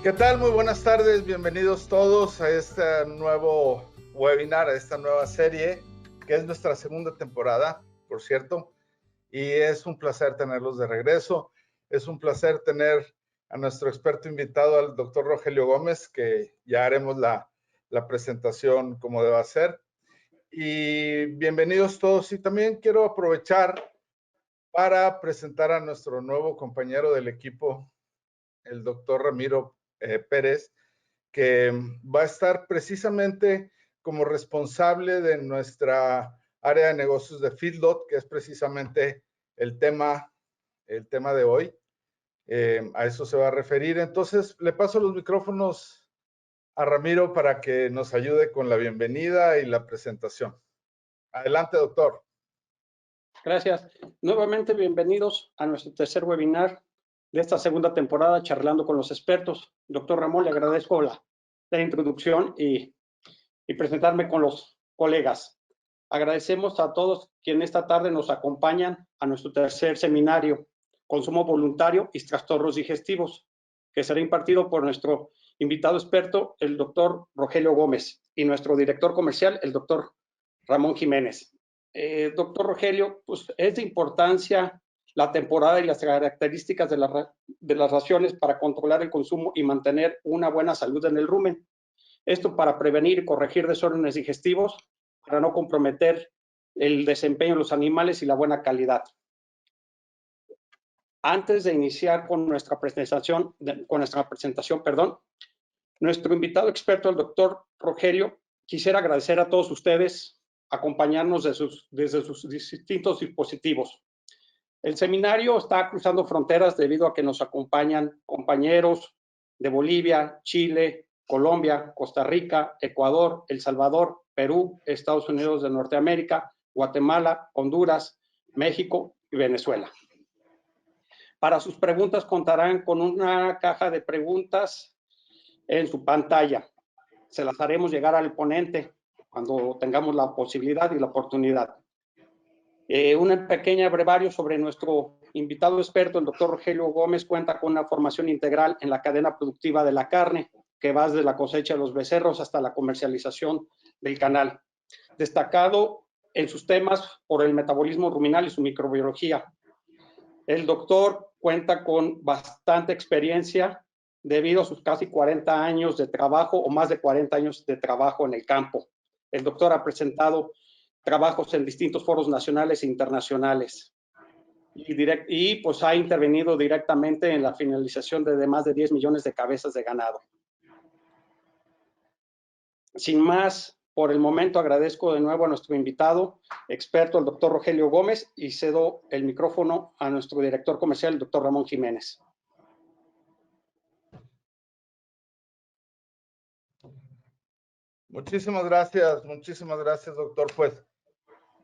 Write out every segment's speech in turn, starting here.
¿Qué tal? Muy buenas tardes, bienvenidos todos a este nuevo webinar, a esta nueva serie, que es nuestra segunda temporada, por cierto, y es un placer tenerlos de regreso. Es un placer tener a nuestro experto invitado, al doctor Rogelio Gómez, que ya haremos la presentación como deba ser. Y bienvenidos todos, y también quiero aprovechar para presentar a nuestro nuevo compañero del equipo, el doctor Ramiro Pérez, que va a estar precisamente como responsable de nuestra área de negocios de Feedlot, que es precisamente el tema de hoy. A eso se va a referir. Entonces, le paso los micrófonos a Ramiro para que nos ayude con la bienvenida y la presentación. Adelante, doctor. Gracias. Nuevamente, bienvenidos a nuestro tercer webinar de esta segunda temporada, Charlando con los Expertos. Doctor Ramón, le agradezco la introducción y presentarme con los colegas. Agradecemos a todos quienes esta tarde nos acompañan a nuestro tercer seminario, Consumo Voluntario y Trastornos Digestivos, que será impartido por nuestro invitado experto, el doctor Rogelio Gómez, y nuestro director comercial, el doctor Ramón Jiménez. Doctor Rogelio, pues es de importancia la temporada y las características de las raciones para controlar el consumo y mantener una buena salud en el rumen. Esto para prevenir y corregir desórdenes digestivos, para no comprometer el desempeño de los animales y la buena calidad. Antes de iniciar con nuestra presentación, nuestro invitado experto, el doctor Rogelio, quisiera agradecer a todos ustedes acompañarnos desde sus distintos dispositivos. El seminario está cruzando fronteras debido a que nos acompañan compañeros de Bolivia, Chile, Colombia, Costa Rica, Ecuador, El Salvador, Perú, Estados Unidos de Norteamérica, Guatemala, Honduras, México y Venezuela. Para sus preguntas contarán con una caja de preguntas en su pantalla. Se las haremos llegar al ponente cuando tengamos la posibilidad y la oportunidad. Un pequeño brevario sobre nuestro invitado experto, el doctor Rogelio Gómez, cuenta con una formación integral en la cadena productiva de la carne, que va desde la cosecha de los becerros hasta la comercialización del canal. Destacado en sus temas por el metabolismo ruminal y su microbiología. El doctor cuenta con bastante experiencia debido a sus casi 40 años de trabajo o más de 40 años de trabajo en el campo. El doctor ha presentado trabajos en distintos foros nacionales e internacionales y pues ha intervenido directamente en la finalización de más de 10 millones de cabezas de ganado. Sin más, por el momento agradezco de nuevo a nuestro invitado experto, el doctor Rogelio Gómez, y cedo el micrófono a nuestro director comercial, el doctor Ramón Jiménez. Muchísimas gracias, doctor. Pues,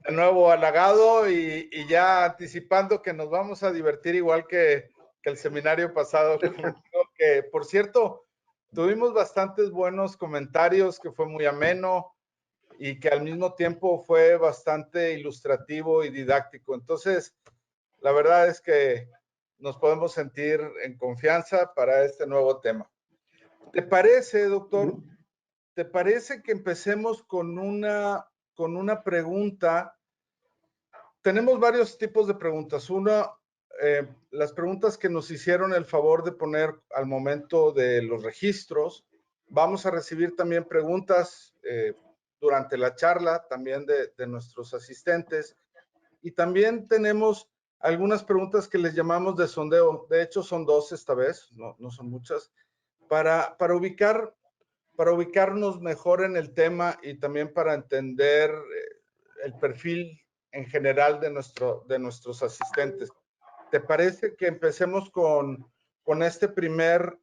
de nuevo halagado y ya anticipando que nos vamos a divertir igual que el seminario pasado conmigo, que por cierto, tuvimos bastantes buenos comentarios, que fue muy ameno y que al mismo tiempo fue bastante ilustrativo y didáctico. Entonces, la verdad es que nos podemos sentir en confianza para este nuevo tema. ¿Te parece, doctor? ¿Te parece que empecemos con una pregunta? Tenemos varios tipos de preguntas. Una, las preguntas que nos hicieron el favor de poner al momento de los registros. Vamos a recibir también preguntas durante la charla, también de nuestros asistentes. Y también tenemos algunas preguntas que les llamamos de sondeo. De hecho, son dos esta vez, no son muchas, para ubicarnos mejor en el tema y también para entender el perfil en general de nuestros asistentes. ¿Te parece que empecemos con este primera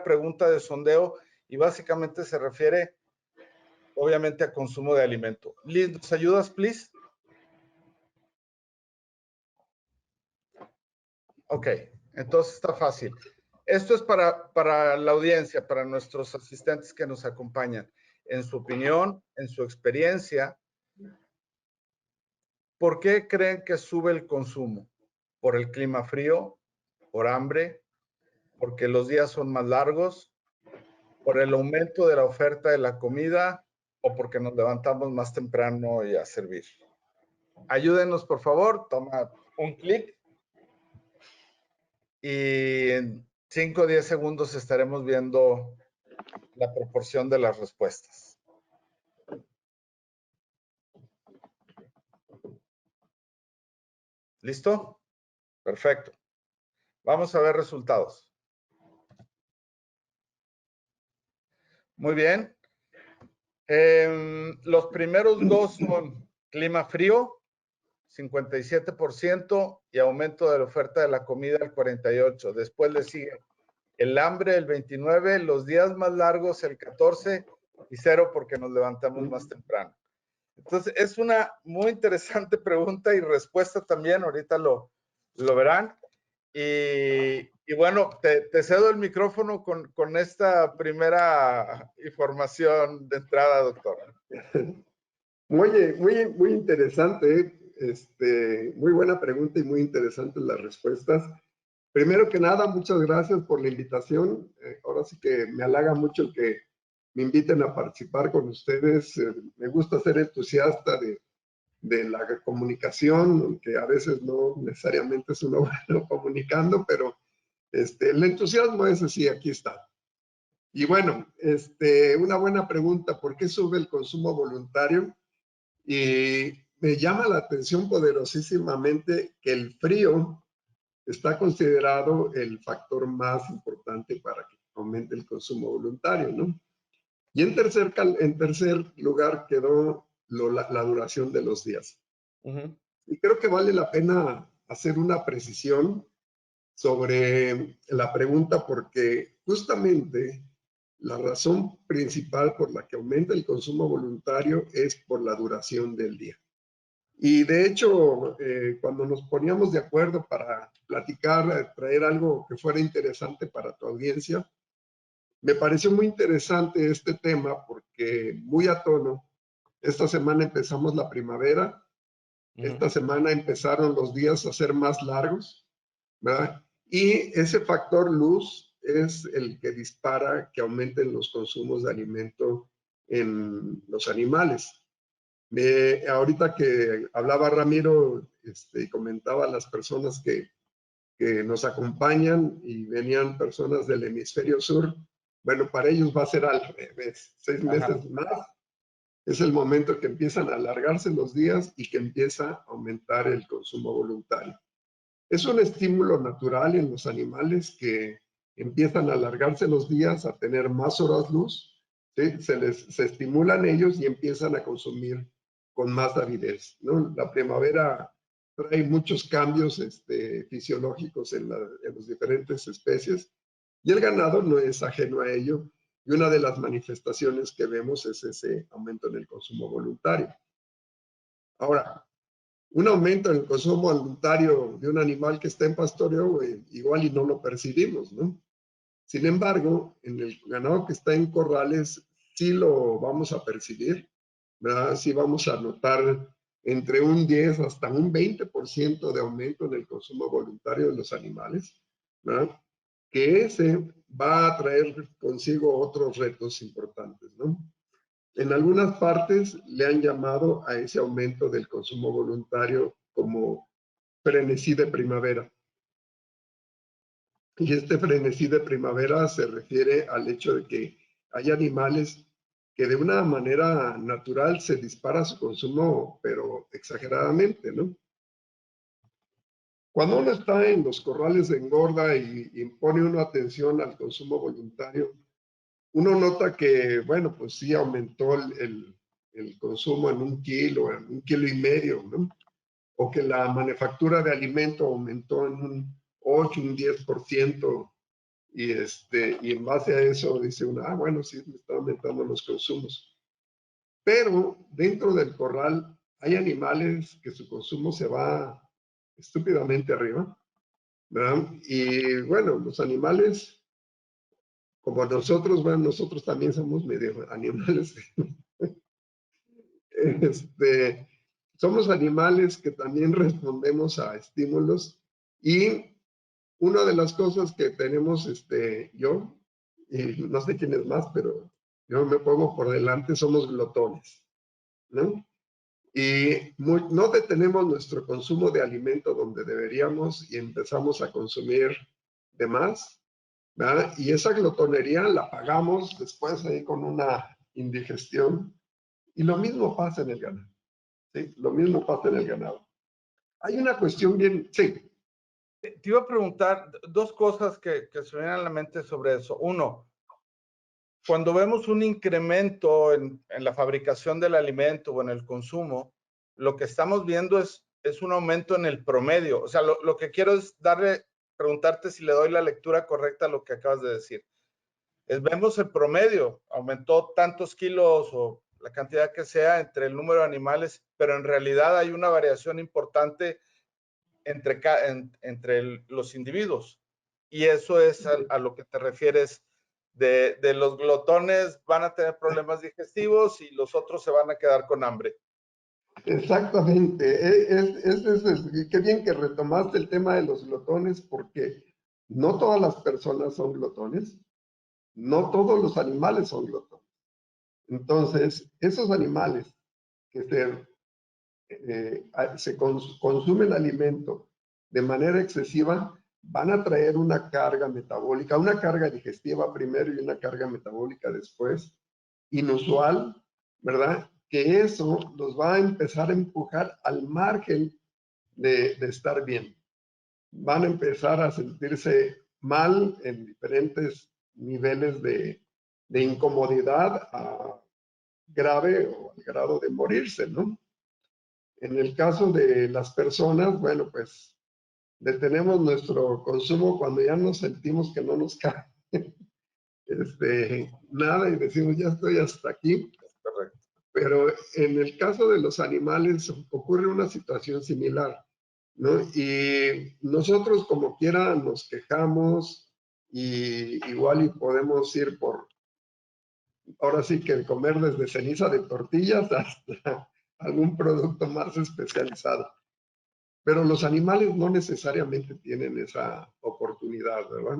pregunta de sondeo? Y básicamente se refiere, obviamente, a consumo de alimento. Liz, ¿nos ayudas, please? Ok, entonces está fácil. Esto es para la audiencia, para nuestros asistentes que nos acompañan. En su opinión, en su experiencia, ¿por qué creen que sube el consumo? ¿Por el clima frío? ¿Por hambre? porque los días son más largos, por el aumento de la oferta de la comida o porque nos levantamos más temprano y a servir. Ayúdenos, por favor, toma un clic y en 5 o 10 segundos estaremos viendo la proporción de las respuestas. ¿Listo? Perfecto. Vamos a ver resultados. Muy bien. Los primeros dos son clima frío, 57%, y aumento de la oferta de la comida, el 48%. Después le sigue el hambre, el 29%, los días más largos, el 14%, y 0 porque nos levantamos más temprano. Entonces, es una muy interesante pregunta y respuesta también, ahorita lo verán. Y bueno, te cedo el micrófono con esta primera información de entrada, doctor. Muy interesante, muy buena pregunta y muy interesantes las respuestas. Primero que nada, muchas gracias por la invitación. Ahora sí que me halaga mucho el que me inviten a participar con ustedes. Me gusta ser entusiasta de la comunicación, aunque a veces no necesariamente es uno bueno comunicando, pero el entusiasmo ese sí, aquí está. Y bueno, una buena pregunta, ¿por qué sube el consumo voluntario? Y me llama la atención poderosísimamente que el frío está considerado el factor más importante para que aumente el consumo voluntario, ¿no? Y en tercer lugar quedó la duración de los días. Y creo que vale la pena hacer una precisión sobre la pregunta porque justamente la razón principal por la que aumenta el consumo voluntario es por la duración del día. Y de hecho, cuando nos poníamos de acuerdo para platicar, traer algo que fuera interesante para tu audiencia, me pareció muy interesante este tema porque muy a tono, esta semana empezamos la primavera, esta semana empezaron los días a ser más largos, ¿verdad? Y ese factor luz es el que dispara que aumenten los consumos de alimento en los animales. Ahorita que hablaba Ramiro y comentaba a las personas que nos acompañan y venían personas del hemisferio sur, bueno, para ellos va a ser al revés. 6 meses más es el momento que empiezan a alargarse los días y que empieza a aumentar el consumo voluntario. Es un estímulo natural en los animales que empiezan a alargarse los días, a tener más horas luz, ¿sí? Se estimulan ellos y empiezan a consumir con más avidez, ¿no? La primavera trae muchos cambios fisiológicos en las diferentes especies y el ganado no es ajeno a ello. Y una de las manifestaciones que vemos es ese aumento en el consumo voluntario. Ahora, un aumento en el consumo voluntario de un animal que está en pastoreo, igual y no lo percibimos, ¿no? Sin embargo, en el ganado que está en corrales, sí lo vamos a percibir, ¿verdad? Sí vamos a notar entre un 10 hasta un 20% de aumento en el consumo voluntario de los animales, ¿verdad? Que ese va a traer consigo otros retos importantes, ¿no? En algunas partes le han llamado a ese aumento del consumo voluntario como frenesí de primavera. Y este frenesí de primavera se refiere al hecho de que hay animales que de una manera natural se dispara su consumo, pero exageradamente, ¿no? Cuando uno está en los corrales de engorda y pone una atención al consumo voluntario, uno nota que, bueno, pues sí aumentó el consumo en 1 kilo, en 1,5 kilos, ¿no? O que la manufactura de alimento aumentó en un 8, un 10%, y en base a eso dice uno, bueno, sí, me están aumentando los consumos. Pero dentro del corral hay animales que su consumo se va estúpidamente arriba, ¿verdad? Y bueno, los animales, como nosotros, bueno, nosotros también somos medio animales. Somos animales que también respondemos a estímulos y una de las cosas que tenemos yo, y no sé quién es más, pero yo me pongo por delante, somos glotones, ¿no? Y no detenemos nuestro consumo de alimento donde deberíamos y empezamos a consumir de más, ¿verdad? Y esa glotonería la pagamos después ahí con una indigestión. Y lo mismo pasa en el ganado, ¿sí? Lo mismo pasa en el ganado. Hay una cuestión bien, sí. Te iba a preguntar dos cosas que se me vienen a la mente sobre eso. Uno, cuando vemos un incremento en la fabricación del alimento o en el consumo, lo que estamos viendo es un aumento en el promedio. O sea, lo que quiero es preguntarte si le doy la lectura correcta a lo que acabas de decir. Vemos el promedio, aumentó tantos kilos o la cantidad que sea entre el número de animales, pero en realidad hay una variación importante entre los individuos. Y eso es a lo que te refieres de los glotones van a tener problemas digestivos y los otros se van a quedar con hambre. Exactamente. Qué bien que retomaste el tema de los glotones, porque no todas las personas son glotones, no todos los animales son glotones. Entonces, esos animales que consumen alimento de manera excesiva van a traer una carga metabólica, una carga digestiva primero y una carga metabólica después, inusual, ¿verdad? Que eso los va a empezar a empujar al margen de estar bien. Van a empezar a sentirse mal en diferentes niveles de incomodidad grave o al grado de morirse, ¿no? En el caso de las personas, bueno, pues detenemos nuestro consumo cuando ya nos sentimos que no nos cabe nada y decimos, ya estoy hasta aquí. Correcto. Pero en el caso de los animales ocurre una situación similar, ¿no? Y nosotros como quiera nos quejamos y igual y podemos ir ahora sí que comer desde ceniza de tortillas hasta algún producto más especializado. Pero los animales no necesariamente tienen esa oportunidad, ¿verdad?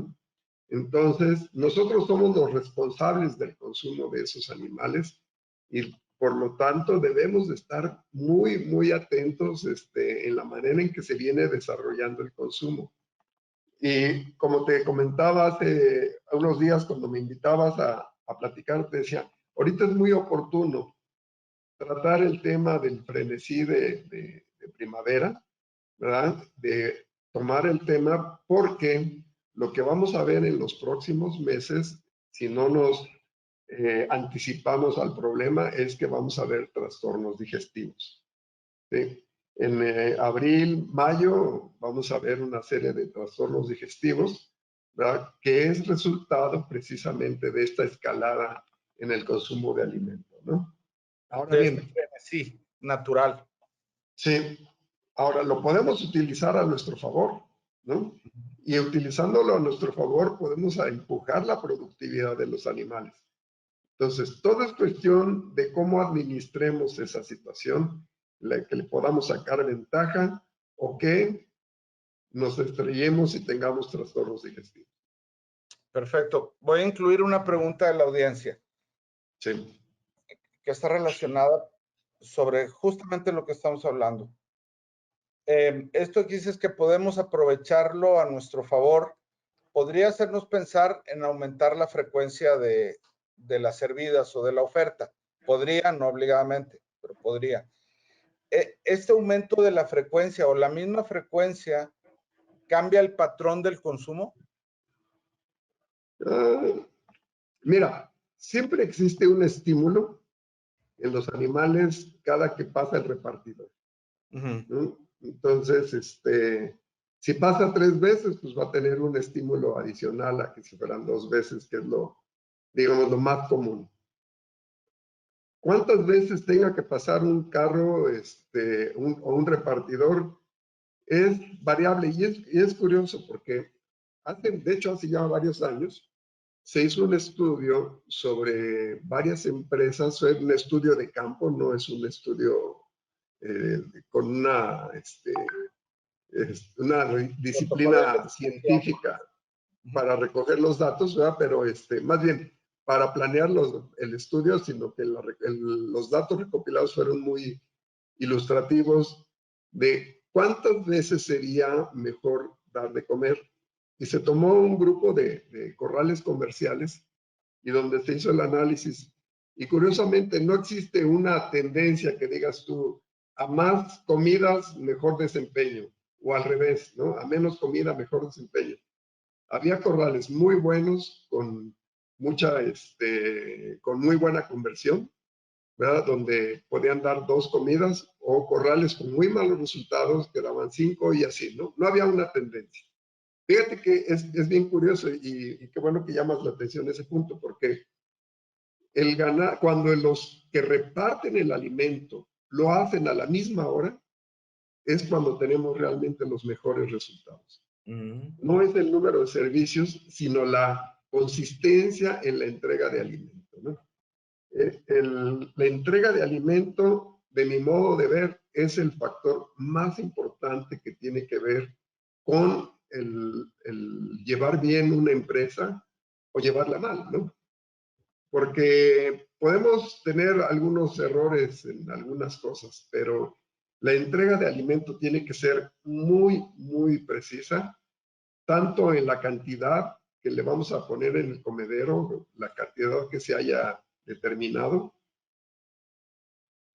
Entonces, nosotros somos los responsables del consumo de esos animales y por lo tanto debemos de estar muy, muy atentos en la manera en que se viene desarrollando el consumo. Y como te comentaba hace unos días cuando me invitabas a platicar, te decía, ahorita es muy oportuno tratar el tema del frenesí de primavera, ¿verdad? De tomar el tema porque lo que vamos a ver en los próximos meses, si no nos anticipamos al problema, es que vamos a ver trastornos digestivos, ¿sí? En abril, mayo, vamos a ver una serie de trastornos digestivos, ¿verdad? Que es resultado precisamente de esta escalada en el consumo de alimentos, ¿no? Ahora bien, sí, natural. sí, ahora lo podemos utilizar a nuestro favor, ¿no? Y utilizándolo a nuestro favor podemos empujar la productividad de los animales. Entonces, todo es cuestión de cómo administremos esa situación, que le podamos sacar ventaja o que nos estrellemos y tengamos trastornos digestivos. Perfecto. Voy a incluir una pregunta de la audiencia. Sí. Que está relacionada sobre justamente lo que estamos hablando. Esto que dices que podemos aprovecharlo a nuestro favor, podría hacernos pensar en aumentar la frecuencia de las servidas o de la oferta. Podría, no obligadamente, pero podría. Este aumento de la frecuencia o la misma frecuencia cambia el patrón del consumo. Mira, siempre existe un estímulo en los animales cada que pasa el repartidor, ¿no? Entonces, si pasa 3 veces, pues va a tener un estímulo adicional a que si fueran 2 veces, que es digamos, lo más común. ¿Cuántas veces tenga que pasar un carro o un repartidor? Es variable y es curioso porque de hecho hace ya varios años se hizo un estudio sobre varias empresas, es un estudio de campo, no es un estudio con una una disciplina científica para recoger los datos, ¿verdad? Pero más bien para planear el estudio, sino que los datos recopilados fueron muy ilustrativos de cuántas veces sería mejor dar de comer. Y se tomó un grupo de corrales comerciales y donde se hizo el análisis. Y curiosamente no existe una tendencia que digas tú, a más comidas, mejor desempeño, o al revés, ¿no? A menos comida, mejor desempeño. Había corrales muy buenos con con muy buena conversión, ¿verdad? Donde podían dar 2 comidas, o corrales con muy malos resultados que daban 5 y así, ¿no? No había una tendencia. Fíjate que es bien curioso y qué bueno que llamas la atención a ese punto, porque cuando los que reparten el alimento lo hacen a la misma hora, es cuando tenemos realmente los mejores resultados. No es el número de servicios, sino la consistencia en la entrega de alimento, ¿no? La entrega de alimento, de mi modo de ver, es el factor más importante que tiene que ver con el llevar bien una empresa o llevarla mal, ¿no? Porque podemos tener algunos errores en algunas cosas, pero la entrega de alimento tiene que ser muy, muy precisa, tanto en la cantidad que le vamos a poner en el comedero, la cantidad que se haya determinado,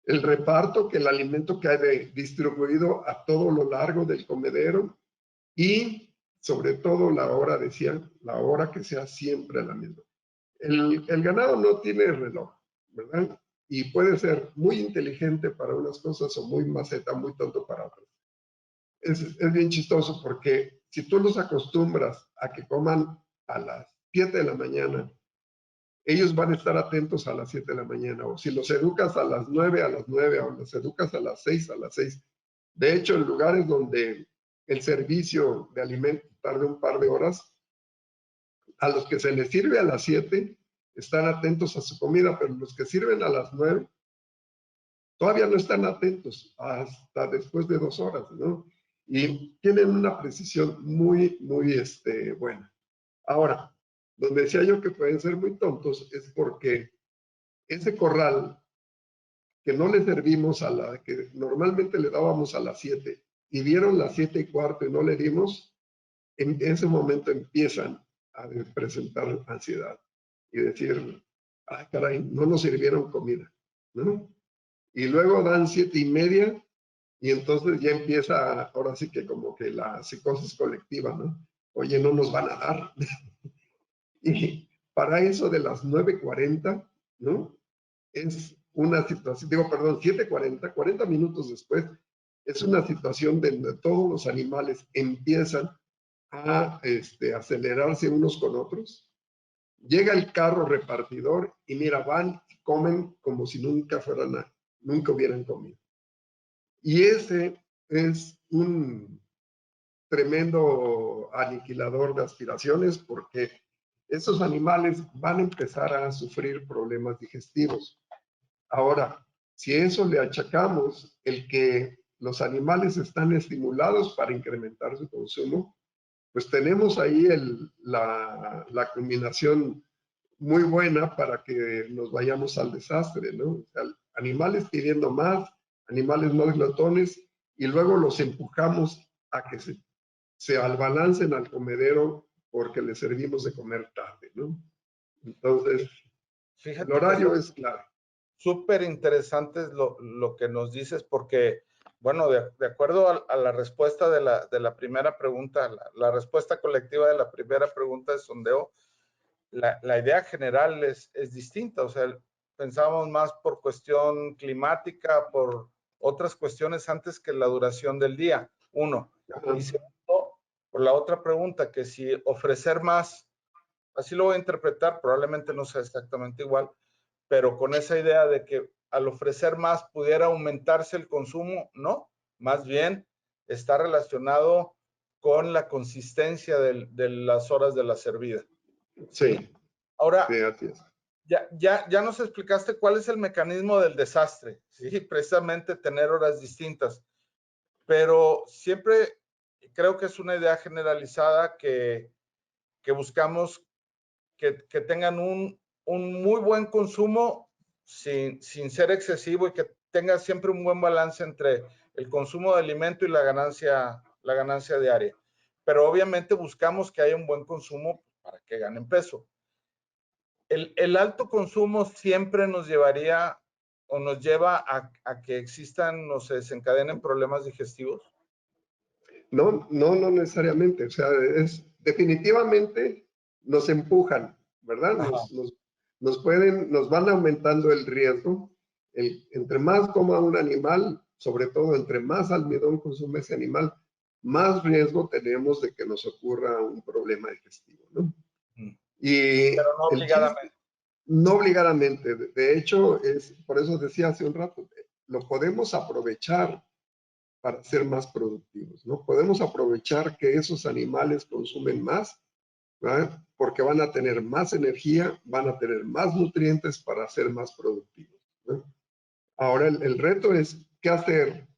el reparto, que el alimento quede distribuido a todo lo largo del comedero y sobre todo la hora, decía, la hora que sea siempre la misma. El ganado no tiene reloj, ¿verdad? Y puede ser muy inteligente para unas cosas o muy maceta, muy tonto para otras. Es bien chistoso porque si tú los acostumbras a que coman a las 7 de la mañana, ellos van a estar atentos a las 7 de la mañana, o si los educas a las 9, o los educas a las 6, a las 6. De hecho, en lugares donde el servicio de alimentos tarda un par de horas, a los que se les sirve a las 7 están atentos a su comida, pero los que sirven a las 9 todavía no están atentos hasta después de 2 horas, ¿no? Y tienen una precisión muy, muy buena. Ahora, donde decía yo que pueden ser muy tontos es porque ese corral que no le servimos que normalmente le dábamos a las 7 y dieron las 7:15 y no le dimos, en ese momento empiezan a presentar ansiedad y decir, ay caray, no nos sirvieron comida, ¿no? Y luego dan 7:30 y entonces ya empieza, ahora sí que como que la psicosis colectiva, ¿no? Oye, no nos van a dar. Y para eso de las 9:40, ¿no? Es una situación, digo, perdón, 7:40, 40 minutos después, es una situación donde todos los animales empiezan a acelerarse unos con otros. Llega el carro repartidor y mira, van y comen como si nunca hubieran comido. Y ese es un tremendo aniquilador de aspiraciones porque esos animales van a empezar a sufrir problemas digestivos. Ahora, si eso le achacamos el que los animales están estimulados para incrementar su consumo, pues tenemos ahí la combinación muy buena para que nos vayamos al desastre, ¿no? O sea, animales pidiendo más, animales más glotones, y luego los empujamos a que se albalancen al comedero porque les servimos de comer tarde, ¿no? Entonces, fíjate el horario es claro. Súper interesante lo que nos dices porque, bueno, de acuerdo a la respuesta de la primera pregunta, la respuesta colectiva de la primera pregunta de sondeo, la idea general es distinta. O sea, pensábamos más por cuestión climática, por otras cuestiones antes que la duración del día, uno. Y segundo, por la otra pregunta, que si ofrecer más, así lo voy a interpretar, probablemente no sea exactamente igual, pero con esa idea de que al ofrecer más pudiera aumentarse el consumo, no, más bien está relacionado con la consistencia de las horas de la servida. Sí. Ahora, sí, así es. ya nos explicaste cuál es el mecanismo del desastre, ¿sí? Precisamente tener horas distintas, pero siempre creo que es una idea generalizada que buscamos que tengan un muy buen consumo sin ser excesivo y que tenga siempre un buen balance entre el consumo de alimento y la ganancia diaria. Pero obviamente buscamos que haya un buen consumo para que ganen peso. El alto consumo siempre nos llevaría o nos lleva a que existan o se desencadenen problemas digestivos. No, no, no necesariamente. O sea, definitivamente nos empujan, ¿verdad? Nos van aumentando el riesgo. Entre más coma un animal, sobre todo entre más almidón consume ese animal, más riesgo tenemos de que nos ocurra un problema digestivo, ¿no? Y pero no obligadamente. No obligadamente. De hecho, por eso decía hace un rato, lo podemos aprovechar para ser más productivos, ¿no? Podemos aprovechar que esos animales consumen más, ¿verdad? Porque van a tener más energía, van a tener más nutrientes para ser más productivos, ¿no? Ahora el reto es qué hacer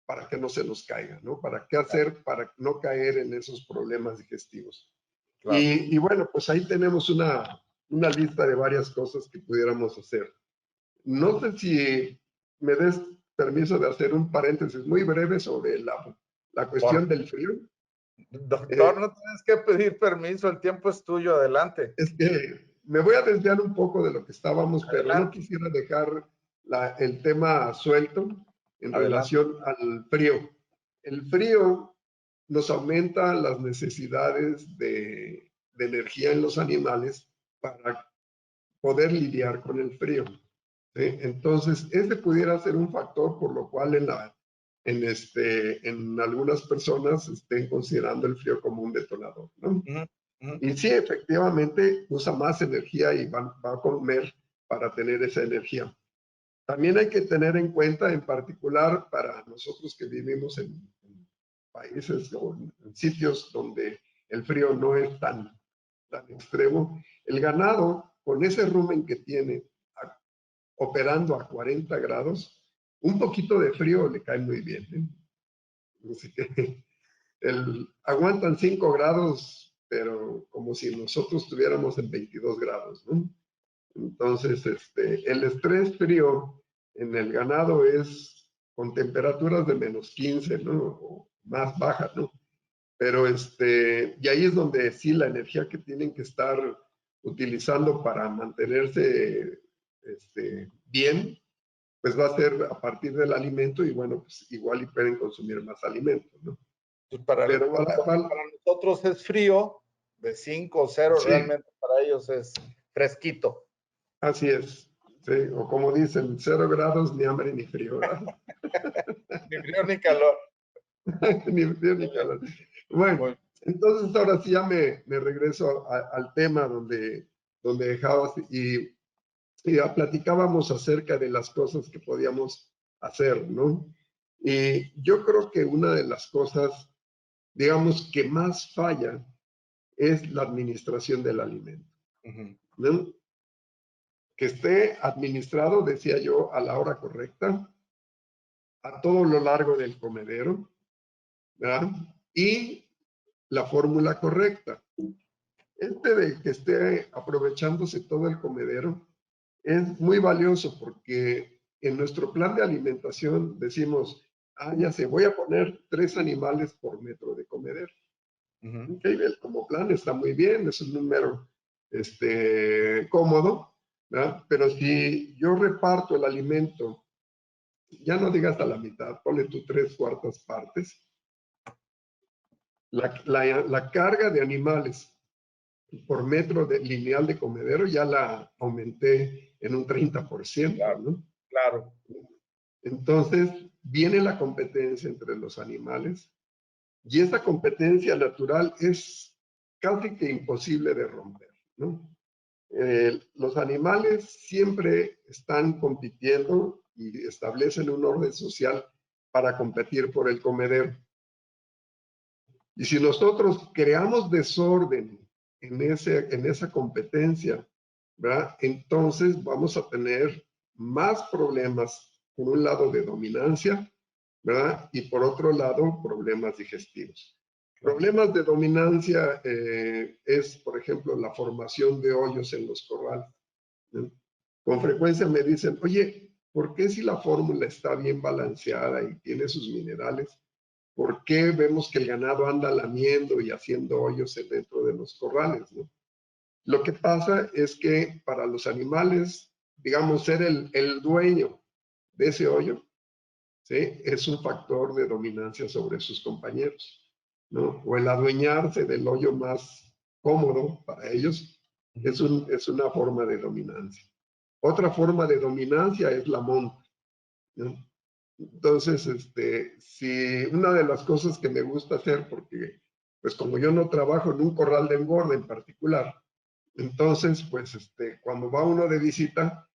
para que no se nos caiga, ¿no? Para qué hacer para no caer en esos problemas digestivos. Claro. Y bueno, pues ahí tenemos una lista de varias cosas que pudiéramos hacer. No sé si me des permiso de hacer un paréntesis muy breve sobre la cuestión del frío. Doctor, no tienes que pedir permiso, el tiempo es tuyo, adelante. Es que me voy a desviar un poco de lo que estábamos, Adelante. pero no quisiera dejar el tema suelto en relación al frío. El frío nos aumenta las necesidades de energía en los animales para poder lidiar con el frío. ¿Sí? Entonces, ese pudiera ser un factor por lo cual en algunas personas estén considerando el frío como un detonador, ¿no? Y sí, efectivamente, usa más energía y va a comer para tener esa energía. También hay que tener en cuenta, en particular para nosotros que vivimos en países o en sitios donde el frío no es tan extremo, el ganado, con ese rumen que tiene, operando a 40 grados, un poquito de frío le cae muy bien, ¿eh? Así que aguantan 5 grados, pero como si nosotros estuviéramos en 22 grados, ¿no? Entonces, el estrés frío en el ganado es con temperaturas de -15, ¿no? O más bajas, ¿no? Pero y ahí es donde sí la energía que tienen que estar utilizando para mantenerse bien, pues va a ser a partir del alimento y bueno, pues igual y pueden consumir más alimento, ¿no? Pues para nosotros es frío, de 5 o 0, sí. Realmente para ellos es fresquito. Así es, sí, o como dicen, 0 grados, ni hambre ni frío, ¿verdad? Ni frío ni calor. Ni frío ni calor. Bueno, entonces ahora sí ya me regreso al tema donde dejabas y ya platicábamos acerca de las cosas que podíamos hacer, ¿no? Y yo creo que una de las cosas, digamos, que más falla es la administración del alimento, ¿no? Que esté administrado, decía yo, a la hora correcta, a todo lo largo del comedero, ¿verdad? Y la fórmula correcta. De que esté aprovechándose todo el comedero es muy valioso porque en nuestro plan de alimentación decimos, ya sé, voy a poner 3 animales por metro de comedero. Okay, como plan está muy bien, es un número cómodo, ¿verdad? Pero si yo reparto el alimento, ya no digas a la mitad, ponle tú 3/4 partes, la carga de animales por metro lineal de comedero ya la aumenté en un 30%, claro, ¿no? Claro. Entonces, viene la competencia entre los animales y esa competencia natural es casi que imposible de romper, ¿no? Los animales siempre están compitiendo y establecen un orden social para competir por el comedero. Y si nosotros creamos desorden en esa competencia, ¿verdad? Entonces vamos a tener más problemas, por un lado de dominancia, ¿verdad? Y por otro lado, problemas digestivos. Problemas de dominancia es, por ejemplo, la formación de hoyos en los corrales, ¿no? Con frecuencia me dicen, oye, ¿por qué si la fórmula está bien balanceada y tiene sus minerales, por qué vemos que el ganado anda lamiendo y haciendo hoyos dentro de los corrales, ¿no? Lo que pasa es que para los animales, digamos, ser el dueño de ese hoyo, ¿sí? Es un factor de dominancia sobre sus compañeros, ¿no? O el adueñarse del hoyo más cómodo para ellos es una forma de dominancia. Otra forma de dominancia es la monta, ¿no? Entonces, si una de las cosas que me gusta hacer, porque pues como yo no trabajo en un corral de engorda en particular, entonces pues cuando va uno de visita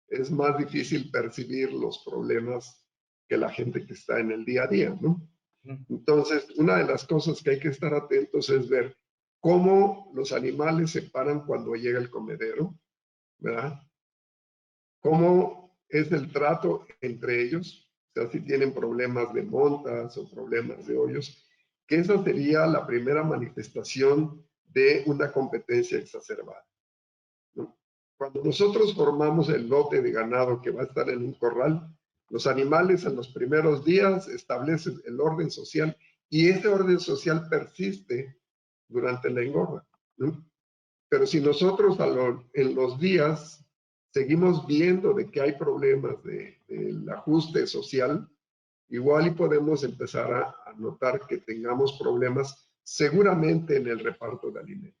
es más difícil percibir los problemas que la gente que está en el día a día, ¿no? Entonces, una de las cosas que hay que estar atentos es ver cómo los animales se paran cuando llega el comedero, ¿verdad? Cómo es el trato entre ellos, o sea, si tienen problemas de montas o problemas de hoyos, que esa sería la primera manifestación de una competencia exacerbada, ¿no? Cuando nosotros formamos el lote de ganado que va a estar en un corral, los animales en los primeros días establecen el orden social y ese orden social persiste durante la engorda, ¿no? Pero si nosotros en los días seguimos viendo de que hay problemas del ajuste social, igual y podemos empezar a notar que tengamos problemas seguramente en el reparto de alimentos,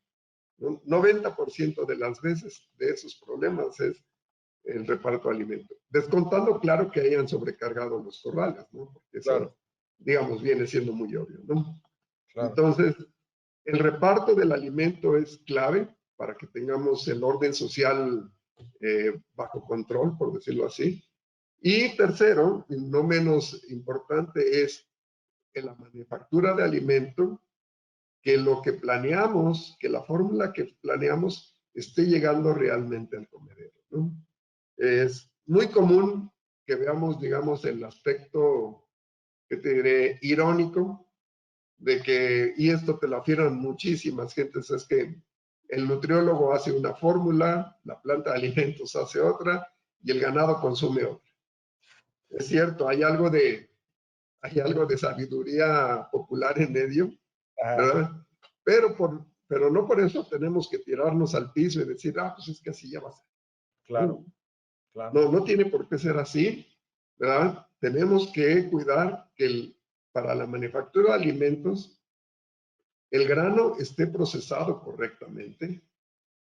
¿no? 90% de las veces de esos problemas es el reparto de alimentos. Descontando, claro, que hayan sobrecargado los corrales, ¿no? Porque eso, Claro, digamos, viene siendo muy obvio, ¿no? claro. Entonces, el reparto del alimento es clave para que tengamos el orden social bajo control, por decirlo así. Y tercero, y no menos importante, es en la manufactura de alimento, que lo que planeamos, que la fórmula que planeamos esté llegando realmente al comedero, ¿no? Es muy común que veamos, digamos, el aspecto, que te diré, irónico, de que, y esto te lo afirman muchísimas gentes, es que el nutriólogo hace una fórmula, la planta de alimentos hace otra y el ganado consume otra. Es cierto, hay algo de sabiduría popular en medio, ¿verdad? Pero no por eso tenemos que tirarnos al piso y decir, pues es que así ya va a ser. Claro, claro. No, no tiene por qué ser así, ¿verdad? Tenemos que cuidar que para la manufactura de alimentos el grano esté procesado correctamente,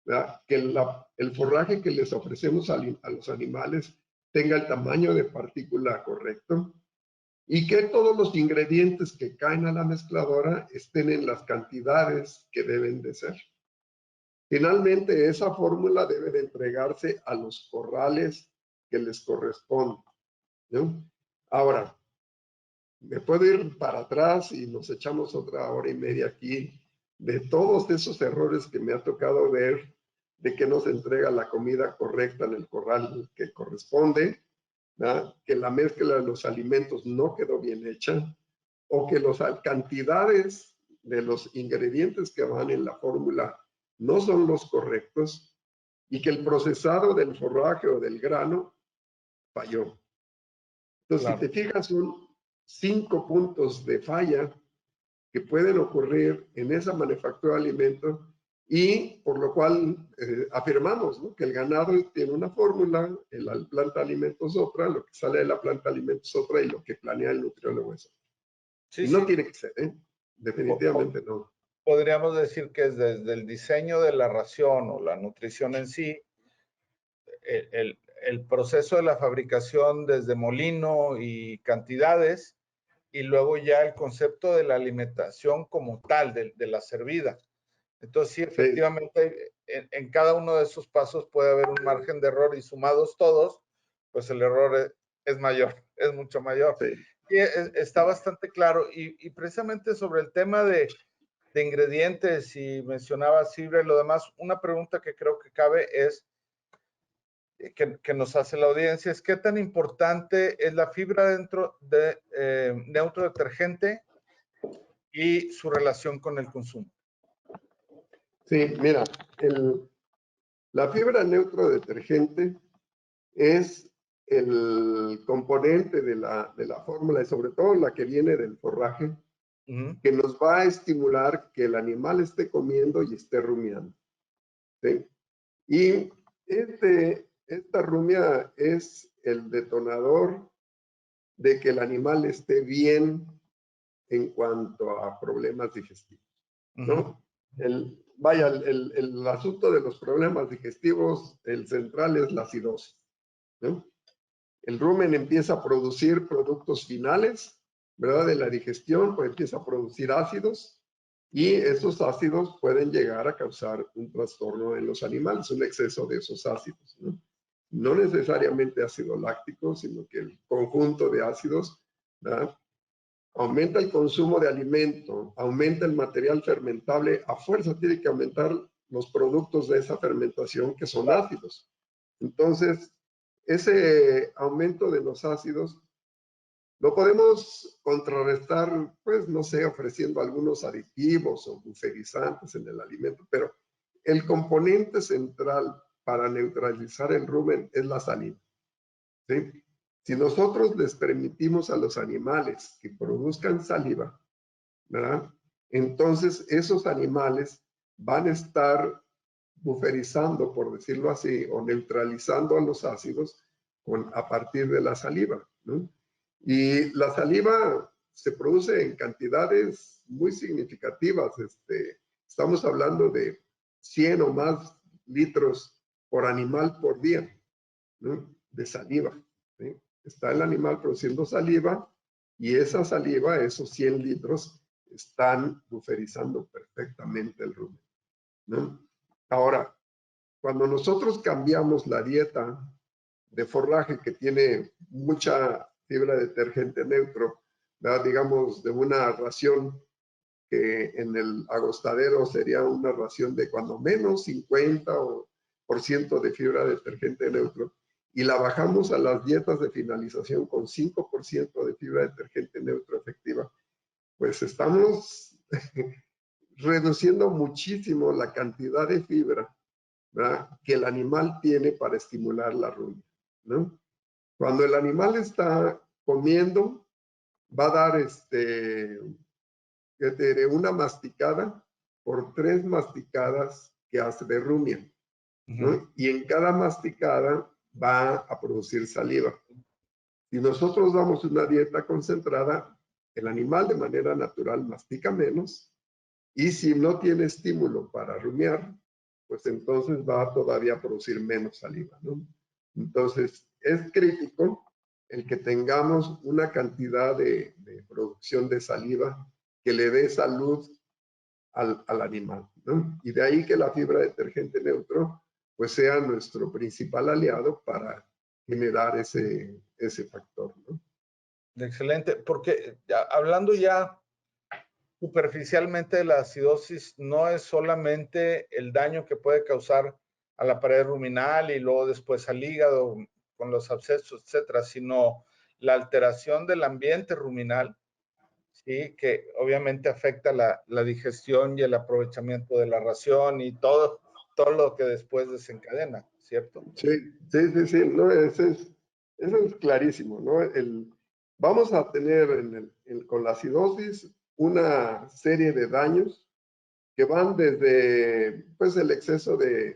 ¿verdad? Que el forraje que les ofrecemos a los animales tenga el tamaño de partícula correcto y que todos los ingredientes que caen a la mezcladora estén en las cantidades que deben de ser. Finalmente, esa fórmula debe de entregarse a los corrales que les corresponde, ¿no? Ahora, me puedo ir para atrás y nos echamos otra hora y media aquí de todos esos errores que me ha tocado ver, de que no se entrega la comida correcta en el corral que corresponde, ¿verdad? Que la mezcla de los alimentos no quedó bien hecha, o que las cantidades de los ingredientes que van en la fórmula no son los correctos, y que el procesado del forraje o del grano falló. Entonces, Claro. si te fijas, son 5 puntos de falla que pueden ocurrir en esa manufactura de alimentos y por lo cual afirmamos, ¿no?, que el ganado tiene una fórmula, la planta de alimentos otra, lo que sale de la planta de alimentos otra y lo que planea el nutriólogo es otra. Sí, Y no sí. tiene que ser, definitivamente no. Podríamos decir que es desde el diseño de la ración o la nutrición en sí, el proceso de la fabricación desde molino y cantidades, y luego ya el concepto de la alimentación como tal, de la servida. Entonces, sí, Sí, efectivamente, en cada uno de esos pasos puede haber un margen de error y sumados todos, pues el error es mayor, es mucho mayor. sí. Y está bastante claro. Y precisamente sobre el tema de ingredientes y mencionabas fibra y lo demás, una pregunta que creo que cabe es, que nos hace la audiencia, es qué tan importante es la fibra dentro de neutro detergente y su relación con el consumo. Sí, mira, la fibra neutrodetergente es el componente de la fórmula y sobre todo la que viene del forraje, que nos va a estimular que el animal esté comiendo y esté rumiando. ¿Sí? Y esta rumia es el detonador de que el animal esté bien en cuanto a problemas digestivos, ¿no? El asunto de los problemas digestivos, el central es la acidosis, ¿no? El rumen empieza a producir productos finales, ¿verdad? De la digestión, pues empieza a producir ácidos y esos ácidos pueden llegar a causar un trastorno en los animales, un exceso de esos ácidos, ¿no? No necesariamente ácido láctico, sino que el conjunto de ácidos, ¿verdad? Aumenta el consumo de alimento, aumenta el material fermentable, a fuerza tiene que aumentar los productos de esa fermentación que son ácidos. Entonces, ese aumento de los ácidos lo podemos contrarrestar, pues, no sé, ofreciendo algunos aditivos o buferizantes en el alimento, pero el componente central para neutralizar el rumen es la saliva, ¿sí? Si nosotros les permitimos a los animales que produzcan saliva, ¿verdad? Entonces esos animales van a estar buferizando, por decirlo así, o neutralizando a los ácidos a partir de la saliva, ¿no? Y la saliva se produce en cantidades muy significativas. Estamos hablando de 100 o más litros por animal por día, ¿no? De saliva, ¿sí? Está el animal produciendo saliva y esa saliva, esos 100 litros, están buferizando perfectamente el rumen, ¿no? Ahora, cuando nosotros cambiamos la dieta de forraje que tiene mucha fibra detergente neutro, ¿verdad? Digamos, de una ración que en el agostadero sería una ración de cuando menos 50% de fibra detergente neutro, y la bajamos a las dietas de finalización con 5% de fibra detergente neutro efectiva, pues estamos reduciendo muchísimo la cantidad de fibra, ¿verdad?, que el animal tiene para estimular la rumia, ¿no? Cuando el animal está comiendo, va a dar una masticada por 3 masticadas que hace de rumia, ¿no? Y en cada masticada va a producir saliva. Si nosotros damos una dieta concentrada, el animal de manera natural mastica menos, y si no tiene estímulo para rumiar, pues entonces va todavía a producir menos saliva, ¿no? Entonces, es crítico el que tengamos una cantidad de producción de saliva que le dé salud al animal, ¿no? Y de ahí que la fibra detergente neutro pues sea nuestro principal aliado para generar ese factor, ¿no? Excelente, porque hablando ya superficialmente de la acidosis, no es solamente el daño que puede causar a la pared ruminal y luego después al hígado con los abscesos, etcétera, sino la alteración del ambiente ruminal, ¿sí? Que obviamente afecta la digestión y el aprovechamiento de la ración y todo lo que después desencadena, ¿cierto? Sí, no, eso es clarísimo, ¿no? Vamos a tener con la acidosis una serie de daños que van desde, pues, el exceso de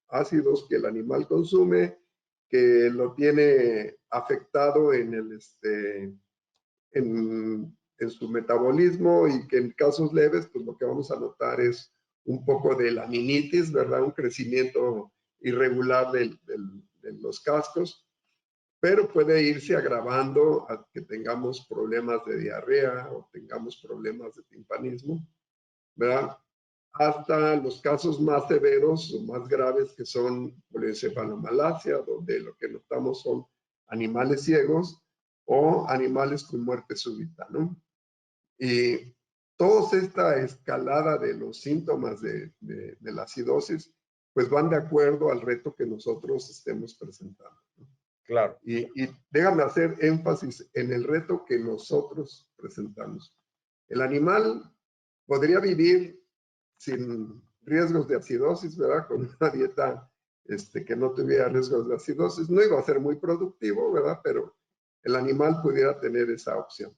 ácidos que el animal consume, que lo tiene afectado en su metabolismo, y que en casos leves, pues lo que vamos a notar es un poco de laminitis, ¿verdad? Un crecimiento irregular de los cascos, pero puede irse agravando a que tengamos problemas de diarrea o tengamos problemas de timpanismo, ¿verdad? Hasta los casos más severos o más graves, que son polencefalomalacia, donde lo que notamos son animales ciegos o animales con muerte súbita, ¿no? Y toda esta escalada de los síntomas de la acidosis, pues van de acuerdo al reto que nosotros estemos presentando, ¿no? Claro. Y déjame hacer énfasis en el reto que nosotros presentamos, El animal podría vivir sin riesgos de acidosis, ¿verdad? Con una dieta que no tuviera riesgos de acidosis. No iba a ser muy productivo, ¿verdad? Pero el animal pudiera tener esa opción.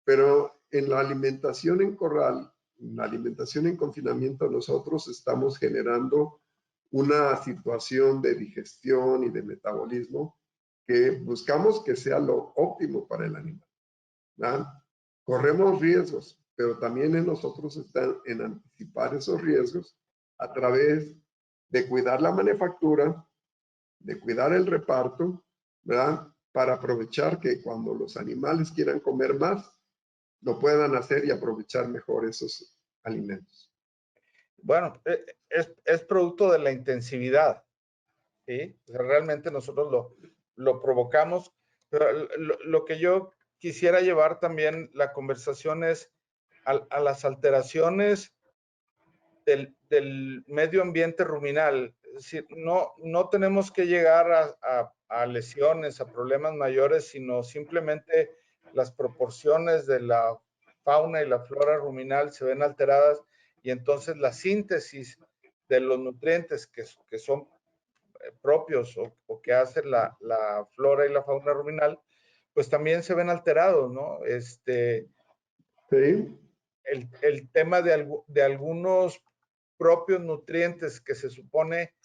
Pero en la alimentación en corral, en la alimentación en confinamiento, nosotros estamos generando una situación de digestión y de metabolismo que buscamos que sea lo óptimo para el animal, ¿verdad? Corremos riesgos, pero también en nosotros está en anticipar esos riesgos a través de cuidar la manufactura, de cuidar el reparto, ¿verdad? Para aprovechar que cuando los animales quieran comer más, lo puedan hacer y aprovechar mejor esos alimentos. Bueno, es producto de la intensividad, ¿sí? O sea, realmente nosotros lo provocamos, pero lo que yo quisiera llevar también la conversación es a las alteraciones del medio ambiente ruminal. Es decir, no tenemos que llegar a lesiones, a problemas mayores, sino simplemente las proporciones de la fauna y la flora ruminal se ven alteradas y entonces la síntesis de los nutrientes que son propios o que hace la flora y la fauna ruminal, pues también se ven alterados, ¿no? Sí. El tema de algunos propios nutrientes que se supone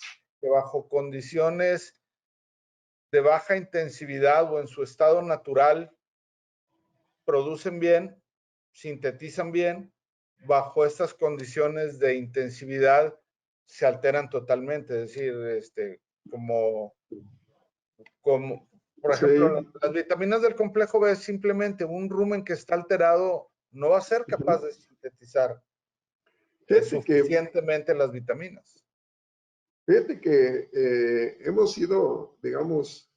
que bajo condiciones de baja intensividad o en su estado natural producen bien, sintetizan bien, bajo estas condiciones de intensividad se alteran totalmente. Es decir, como por ejemplo, Sí. las vitaminas del complejo B, simplemente un rumen que está alterado no va a ser capaz de sintetizar suficientemente las vitaminas. Fíjate que hemos sido, digamos,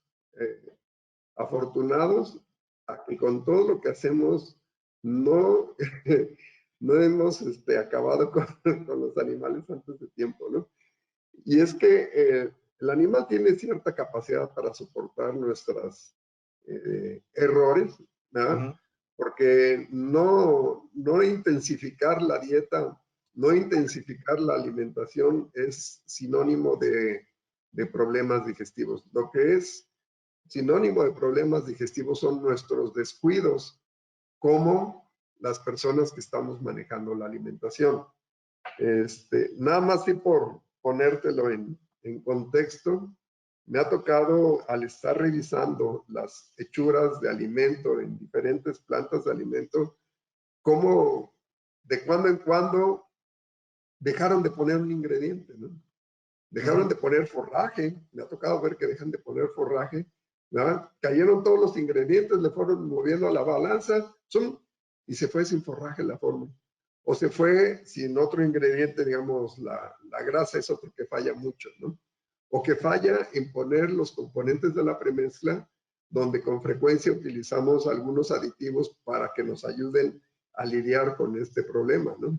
afortunados a que con todo lo que hacemos no, no hemos acabado con los animales antes de tiempo, ¿no? Y es que el animal tiene cierta capacidad para soportar nuestros errores, ¿verdad? Porque no intensificar la dieta, no intensificar la alimentación es sinónimo de problemas digestivos. Lo que es sinónimo de problemas digestivos son nuestros descuidos, como las personas que estamos manejando la alimentación. Nada más y por ponértelo en contexto, me ha tocado al estar revisando las hechuras de alimento en diferentes plantas de alimento, cómo de cuando en cuando dejaron de poner un ingrediente, ¿no? Dejaron de poner forraje, me ha tocado ver que dejan de poner forraje, ¿verdad? Cayeron todos los ingredientes, le fueron moviendo a la balanza, y se fue sin forraje la forma. O se fue sin otro ingrediente, digamos, la grasa es otro que falla mucho, ¿no? O que falla en poner los componentes de la premezcla, donde con frecuencia utilizamos algunos aditivos para que nos ayuden a lidiar con este problema, ¿no?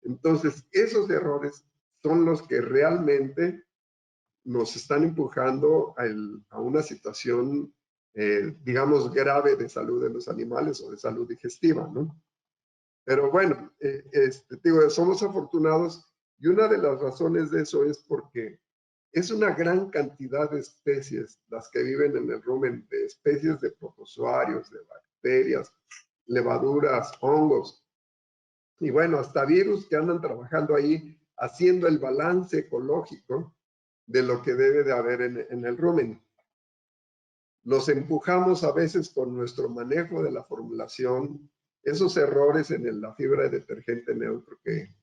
Entonces, esos errores son los que realmente nos están empujando a una situación, digamos, grave de salud de los animales o de salud digestiva, ¿no? Pero bueno, digo, somos afortunados y una de las razones de eso es porque es una gran cantidad de especies las que viven en el rumen, de especies de protozoarios, de bacterias, levaduras, hongos, y bueno, hasta virus que andan trabajando ahí haciendo el balance ecológico de lo que debe de haber en el rumen. Los empujamos a veces con nuestro manejo de la formulación, esos errores en la fibra de detergente neutro que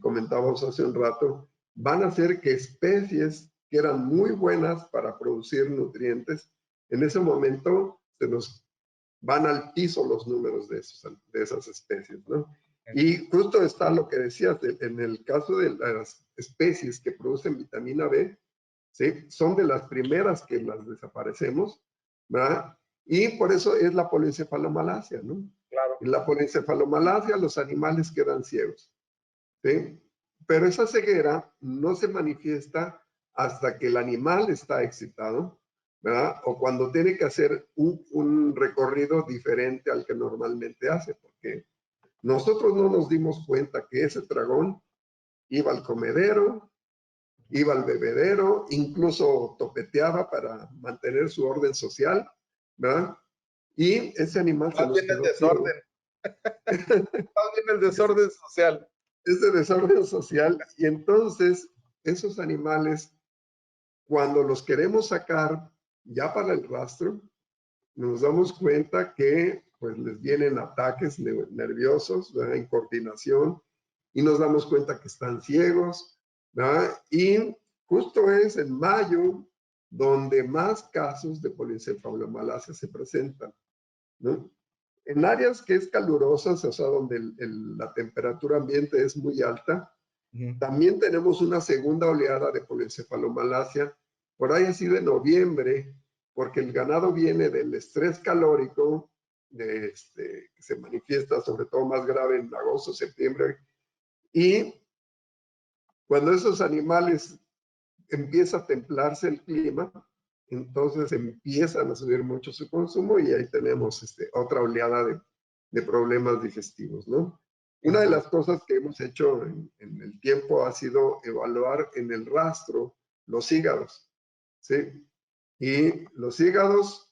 comentábamos hace un rato, van a hacer que especies que eran muy buenas para producir nutrientes, en ese momento se nos van al piso los números de esas especies, ¿no? Y justo está lo que decías, en el caso de las especies que producen vitamina B, ¿sí? Son de las primeras que las desaparecemos, ¿verdad? Y por eso es la polencefalomalacia, ¿no? Claro. En la polencefalomalacia los animales quedan ciegos, ¿sí? Pero esa ceguera no se manifiesta hasta que el animal está excitado, ¿verdad? O cuando tiene que hacer un recorrido diferente al que normalmente hace, porque Nosotros no nos dimos cuenta que ese dragón iba al comedero, iba al bebedero, incluso topeteaba para mantener su orden social, ¿verdad? Y ese animal se Más nos bien el quedó ciego. desorden. Más bien el desorden social. Ese desorden social. Y entonces, esos animales, cuando los queremos sacar ya para el rastro, nos damos cuenta que pues les vienen ataques nerviosos, ¿verdad? En coordinación, y nos damos cuenta que están ciegos, ¿verdad? Y justo es en mayo donde más casos de polencefalomalacia se presentan, ¿no? En áreas que es calurosas, o sea, donde la temperatura ambiente es muy alta, también tenemos una segunda oleada de polencefalomalacia, por ahí así de noviembre, porque el ganado viene del estrés calórico, que se manifiesta sobre todo más grave en agosto, septiembre, y cuando esos animales empieza a templarse el clima, entonces empiezan a subir mucho su consumo y ahí tenemos otra oleada de problemas digestivos, ¿no? Una de las cosas que hemos hecho en el tiempo ha sido evaluar en el rastro los hígados, ¿sí? Y los hígados,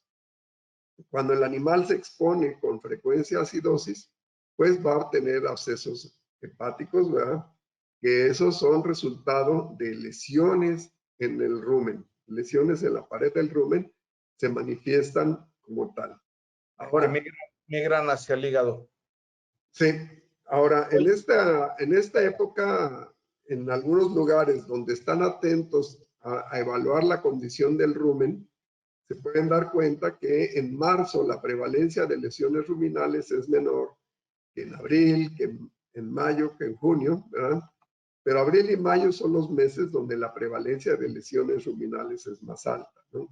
cuando el animal se expone con frecuencia a acidosis, pues va a tener abscesos hepáticos, ¿verdad? Que esos son resultado de lesiones en el rumen. Lesiones en la pared del rumen se manifiestan como tal. Ahora, migran hacia el hígado. Sí, ahora en esta época, en algunos lugares donde están atentos a evaluar la condición del rumen, se pueden dar cuenta que en marzo la prevalencia de lesiones ruminales es menor que en abril, que en mayo, que en junio, ¿verdad? Pero abril y mayo son los meses donde la prevalencia de lesiones ruminales es más alta, ¿no?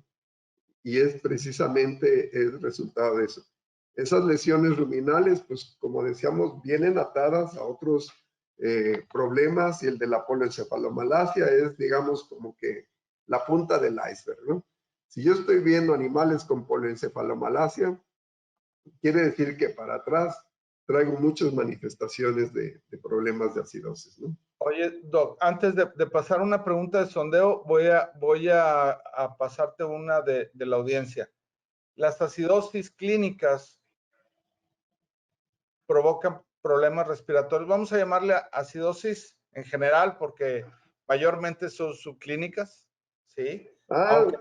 Y es precisamente el resultado de eso. Esas lesiones ruminales, pues como decíamos, vienen atadas a otros problemas, y el de la polencefalomalacia es, digamos, como que la punta del iceberg, ¿no? Si yo estoy viendo animales con polencefalomalacia, quiere decir que para atrás traigo muchas manifestaciones de problemas de acidosis, ¿no? Oye, Doc, antes de pasar una pregunta de sondeo, voy a pasarte una de la audiencia. Las acidosis clínicas provocan problemas respiratorios. Vamos a llamarle acidosis en general porque mayormente son subclínicas, ¿sí? Aunque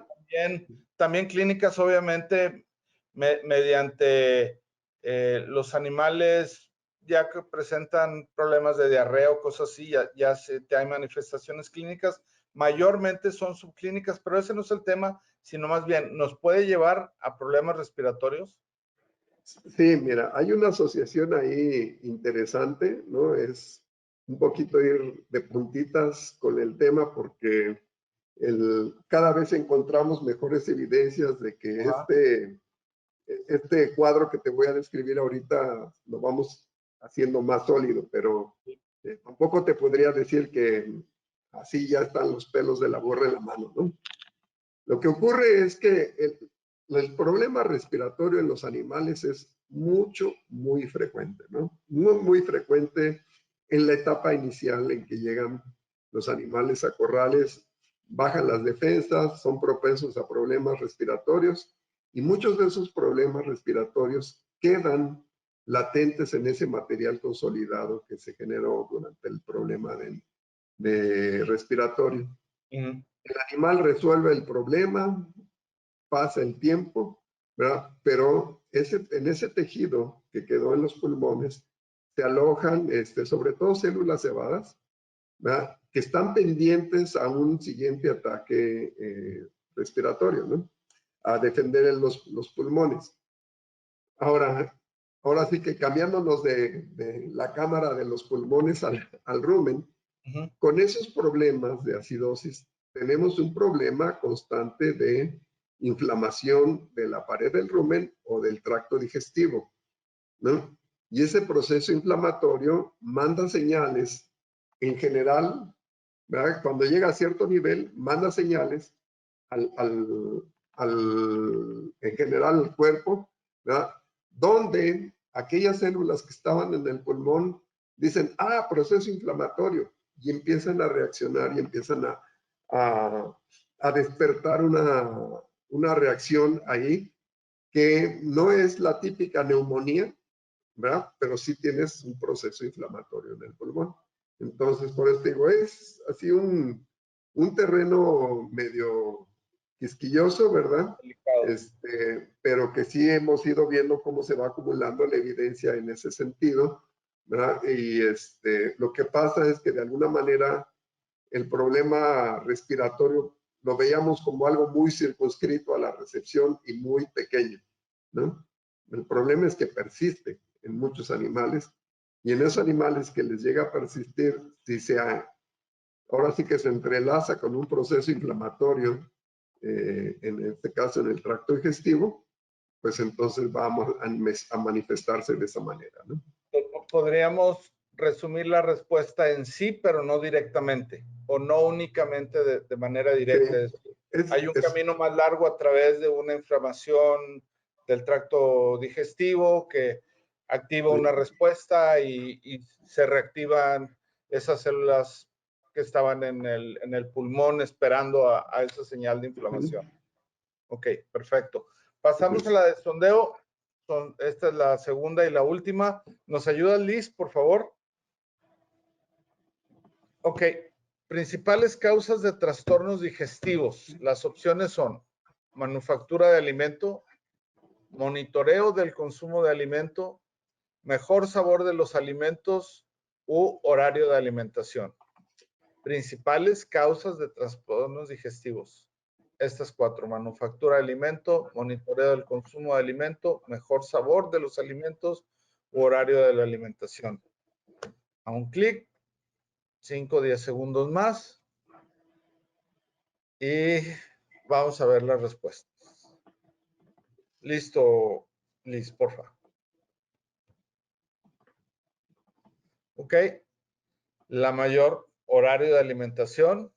también clínicas, obviamente, mediante los animales ya que presentan problemas de diarrea o cosas así, ya hay manifestaciones clínicas. Mayormente son subclínicas, pero ese no es el tema, sino más bien, ¿nos puede llevar a problemas respiratorios? Sí, mira, hay una asociación ahí interesante, ¿no? Es un poquito ir de puntitas con el tema porque cada vez encontramos mejores evidencias de que este cuadro que te voy a describir ahorita lo vamos haciendo más sólido, pero tampoco te podría decir que así ya están los pelos de la burra en la mano, ¿no? Lo que ocurre es que el problema respiratorio en los animales es muy frecuente, ¿no? Muy frecuente en la etapa inicial en que llegan los animales a corrales, bajan las defensas, son propensos a problemas respiratorios y muchos de esos problemas respiratorios quedan latentes en ese material consolidado que se generó durante el problema de respiratorio. El animal resuelve el problema, pasa el tiempo, ¿verdad? Pero en ese tejido que quedó en los pulmones se alojan sobre todo células cebadas, ¿verdad? Que están pendientes a un siguiente ataque respiratorio, ¿no? A defender los pulmones. Ahora sí que cambiándonos de la cámara de los pulmones al rumen, con esos problemas de acidosis tenemos un problema constante de inflamación de la pared del rumen o del tracto digestivo, ¿no? Y ese proceso inflamatorio manda señales, en general, ¿verdad? Cuando llega a cierto nivel, manda señales en general al cuerpo, ¿verdad? Donde aquellas células que estaban en el pulmón dicen, ah, proceso inflamatorio, y empiezan a reaccionar y empiezan a despertar una reacción ahí que no es la típica neumonía, ¿verdad? Pero sí tienes un proceso inflamatorio en el pulmón. Entonces, por eso digo, es así un terreno medio quisquilloso, ¿verdad? Pero que sí hemos ido viendo cómo se va acumulando la evidencia en ese sentido, ¿verdad? Y lo que pasa es que de alguna manera el problema respiratorio lo veíamos como algo muy circunscrito a la recepción y muy pequeño, ¿no? El problema es que persiste en muchos animales, y en esos animales que les llega a persistir, si ahora sí que se entrelaza con un proceso inflamatorio, en este caso en el tracto digestivo, pues entonces vamos a manifestarse de esa manera, ¿no? Podríamos resumir la respuesta en sí, pero no directamente, o no únicamente de manera directa. Sí, hay un camino más largo a través de una inflamación del tracto digestivo que activa una respuesta y se reactivan esas células que estaban en el pulmón esperando a esa señal de inflamación. Ok, perfecto. Pasamos a la de sondeo. Esta es la segunda y la última. ¿Nos ayuda Liz, por favor? Ok. Principales causas de trastornos digestivos. Las opciones son manufactura de alimento, monitoreo del consumo de alimento, mejor sabor de los alimentos u horario de alimentación. Principales causas de trastornos digestivos. Estas cuatro: manufactura de alimento, monitoreo del consumo de alimento, mejor sabor de los alimentos u horario de la alimentación. A un clic, 5 o 10 segundos más y vamos a ver las respuestas. Listo, Liz, porfa. Ok. La mayor, horario de alimentación,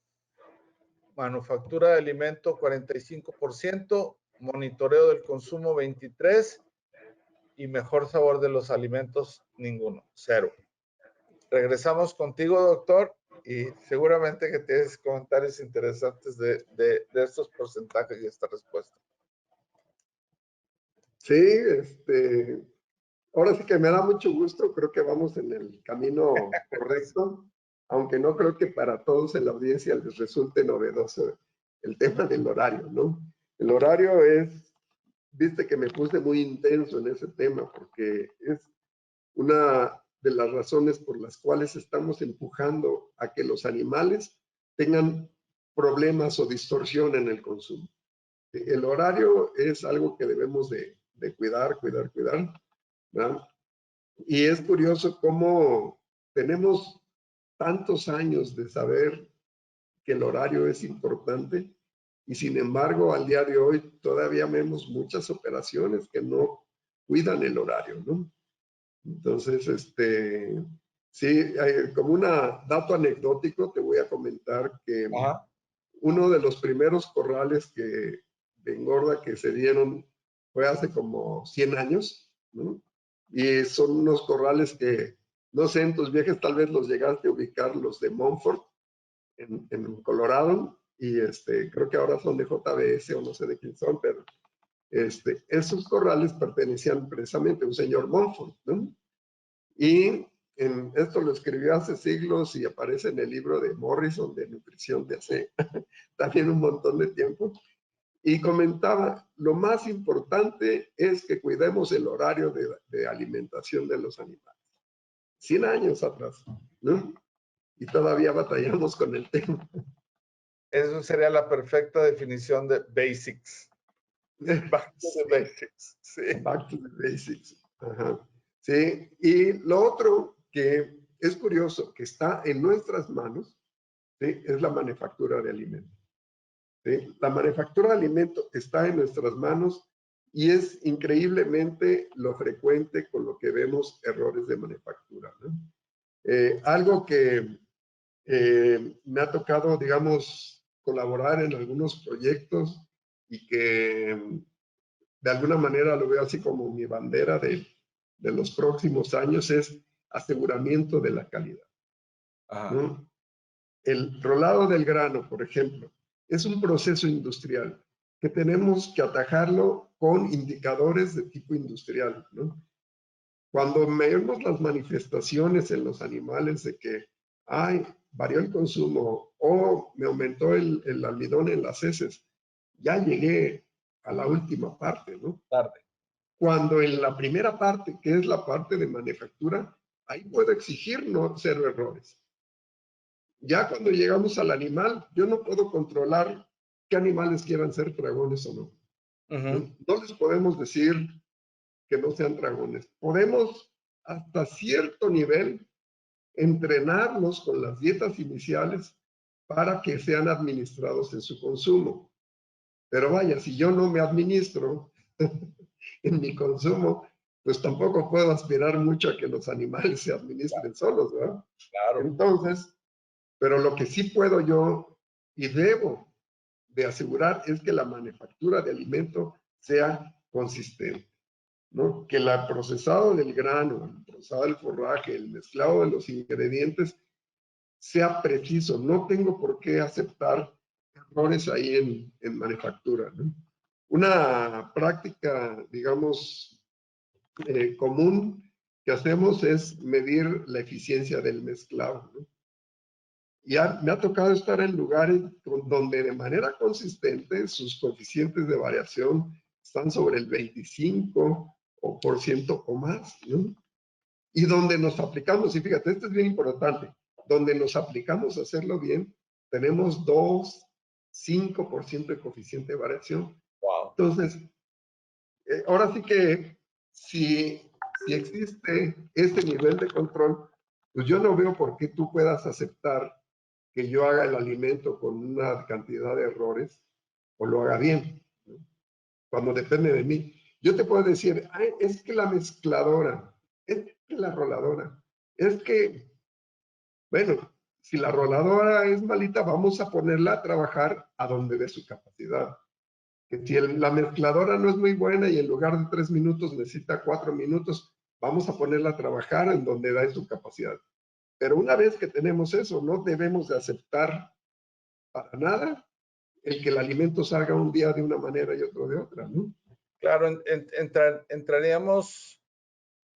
manufactura de alimento 45%, monitoreo del consumo 23% y mejor sabor de los alimentos ninguno, 0. Regresamos contigo, doctor, y seguramente que tienes comentarios interesantes de estos porcentajes y esta respuesta. Sí, ahora sí que me da mucho gusto, creo que vamos en el camino correcto, aunque no creo que para todos en la audiencia les resulte novedoso el tema del horario, ¿no? El horario es, viste que me puse muy intenso en ese tema, porque es una de las razones por las cuales estamos empujando a que los animales tengan problemas o distorsión en el consumo. El horario es algo que debemos de cuidar, ¿verdad? Y es curioso cómo tenemos tantos años de saber que el horario es importante y sin embargo al día de hoy todavía vemos muchas operaciones que no cuidan el horario, ¿no? Entonces, sí, como un dato anecdótico te voy a comentar que uno de los primeros corrales de engorda que se dieron fue hace como 100 años, ¿no? Y son unos corrales que, no sé, en tus viajes tal vez los llegaste a ubicar, los de Montfort, en Colorado, y creo que ahora son de JBS o no sé de quién son, pero esos corrales pertenecían precisamente a un señor Montfort, ¿no? Y esto lo escribió hace siglos y aparece en el libro de Morrison de nutrición de hace también un montón de tiempo. Y comentaba, lo más importante es que cuidemos el horario de alimentación de los animales. 100 años atrás, ¿no? Y todavía batallamos con el tema. Eso sería la perfecta definición de basics. Back to the basics. Sí. Back to the basics. Ajá. Sí, y lo otro que es curioso, que está en nuestras manos, ¿sí? Es la manufactura de alimentos. ¿Sí? La manufactura de alimentos está en nuestras manos y es increíblemente lo frecuente con lo que vemos errores de manufactura, ¿no? Algo que me ha tocado, digamos, colaborar en algunos proyectos y que de alguna manera lo veo así como mi bandera de los próximos años es aseguramiento de la calidad. Ajá. ¿No? El rolado del grano, por ejemplo, es un proceso industrial que tenemos que atajarlo con indicadores de tipo industrial, ¿no? Cuando vemos las manifestaciones en los animales de que, ay, varió el consumo o me aumentó el almidón en las heces, ya llegué a la última parte, ¿no? Tarde. Cuando en la primera parte, que es la parte de manufactura, ahí puedo exigir no cero errores. Ya cuando llegamos al animal, yo no puedo controlar qué animales quieran ser dragones o no. No les podemos decir que no sean dragones. Podemos hasta cierto nivel entrenarlos con las dietas iniciales para que sean administrados en su consumo. Pero vaya, si yo no me administro en mi consumo, pues tampoco puedo aspirar mucho a que los animales se administren solos, ¿verdad? Claro. Entonces, pero lo que sí puedo yo y debo de asegurar es que la manufactura de alimento sea consistente, ¿no? Que el procesado del grano, el procesado del forraje, el mezclado de los ingredientes sea preciso. No tengo por qué aceptar errores ahí en manufactura, ¿no? Una práctica, digamos, común que hacemos es medir la eficiencia del mezclado, ¿no? Me ha tocado estar en lugares donde de manera consistente sus coeficientes de variación están sobre el 25% o más, ¿no? Y donde nos aplicamos, y fíjate, esto es bien importante, donde nos aplicamos a hacerlo bien, tenemos 2, 5% de coeficiente de variación. Wow. Entonces, ahora sí que si existe este nivel de control, pues yo no veo por qué tú puedas aceptar que yo haga el alimento con una cantidad de errores o lo haga bien, ¿no? Cuando depende de mí. Yo te puedo decir, ay, es que la mezcladora, es que la roladora, es que, bueno, si la roladora es malita, vamos a ponerla a trabajar a donde dé su capacidad. Que si la mezcladora no es muy buena y en lugar de 3 minutos necesita 4 minutos, vamos a ponerla a trabajar en donde da su capacidad. Pero una vez que tenemos eso, no debemos de aceptar para nada el que el alimento salga un día de una manera y otro de otra, ¿no? Claro, entraríamos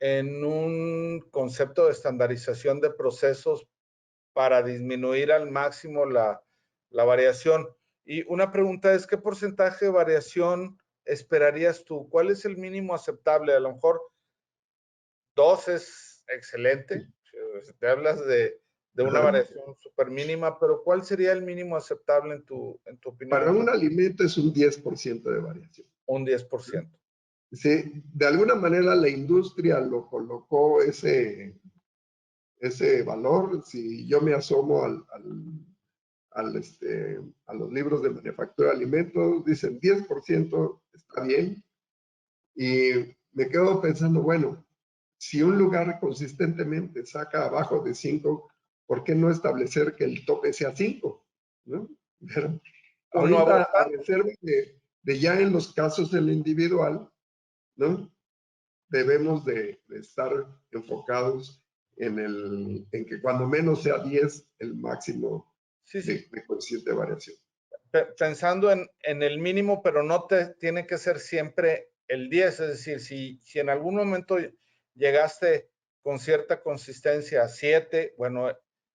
en un concepto de estandarización de procesos para disminuir al máximo la variación. Y una pregunta es, ¿qué porcentaje de variación esperarías tú? ¿Cuál es el mínimo aceptable? A lo mejor 2 es excelente. Si te hablas de una variación súper mínima, pero ¿cuál sería el mínimo aceptable en tu opinión? Para un alimento es un 10% de variación. Un 10%. Sí, de alguna manera la industria lo colocó ese valor. Si yo me asomo a los libros de manufactura de alimentos, dicen 10% está bien. Y me quedo pensando, bueno, si un lugar consistentemente saca abajo de 5, ¿por qué no establecer que el tope sea 5? ¿No? Pero ahorita, a reserva de ya en los casos del individual, ¿no? Debemos de estar enfocados en que cuando menos sea 10 el máximo de coeficiente de variación. Pensando en el mínimo, pero no tiene que ser siempre el 10, es decir, si en algún momento llegaste con cierta consistencia a 7, bueno,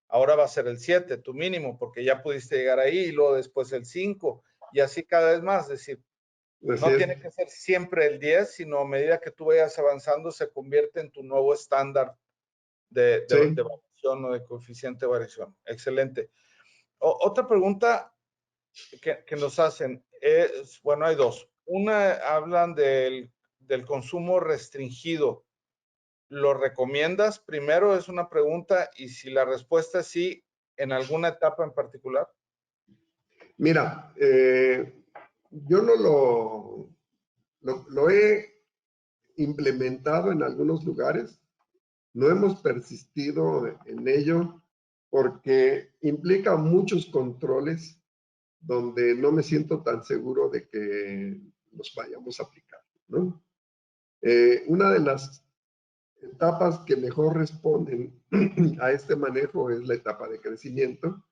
ahora va a ser el 7, tu mínimo, porque ya pudiste llegar ahí, y luego después el 5, y así cada vez más, es decir, no tiene que ser siempre el 10, sino a medida que tú vayas avanzando, se convierte en tu nuevo estándar de variación o de coeficiente de variación. Excelente. Otra pregunta que nos hacen es, bueno, hay dos. Una, hablan del consumo restringido. ¿Lo recomiendas? Primero es una pregunta, y si la respuesta es sí, ¿en alguna etapa en particular? Mira, yo no lo he implementado en algunos lugares. No hemos persistido en ello porque implica muchos controles donde no me siento tan seguro de que los vayamos a aplicar, ¿no? Una de las etapas que mejor responden a este manejo es la etapa de crecimiento,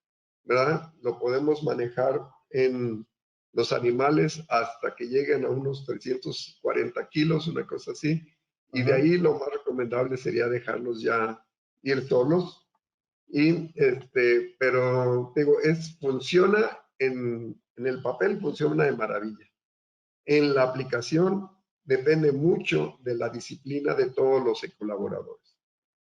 ¿verdad? Lo podemos manejar en los animales hasta que lleguen a unos 340 kilos, una cosa así, y de ahí lo más recomendable sería dejarlos ya ir solos. Y pero digo, funciona en el papel, funciona de maravilla. En la aplicación depende mucho de la disciplina de todos los colaboradores,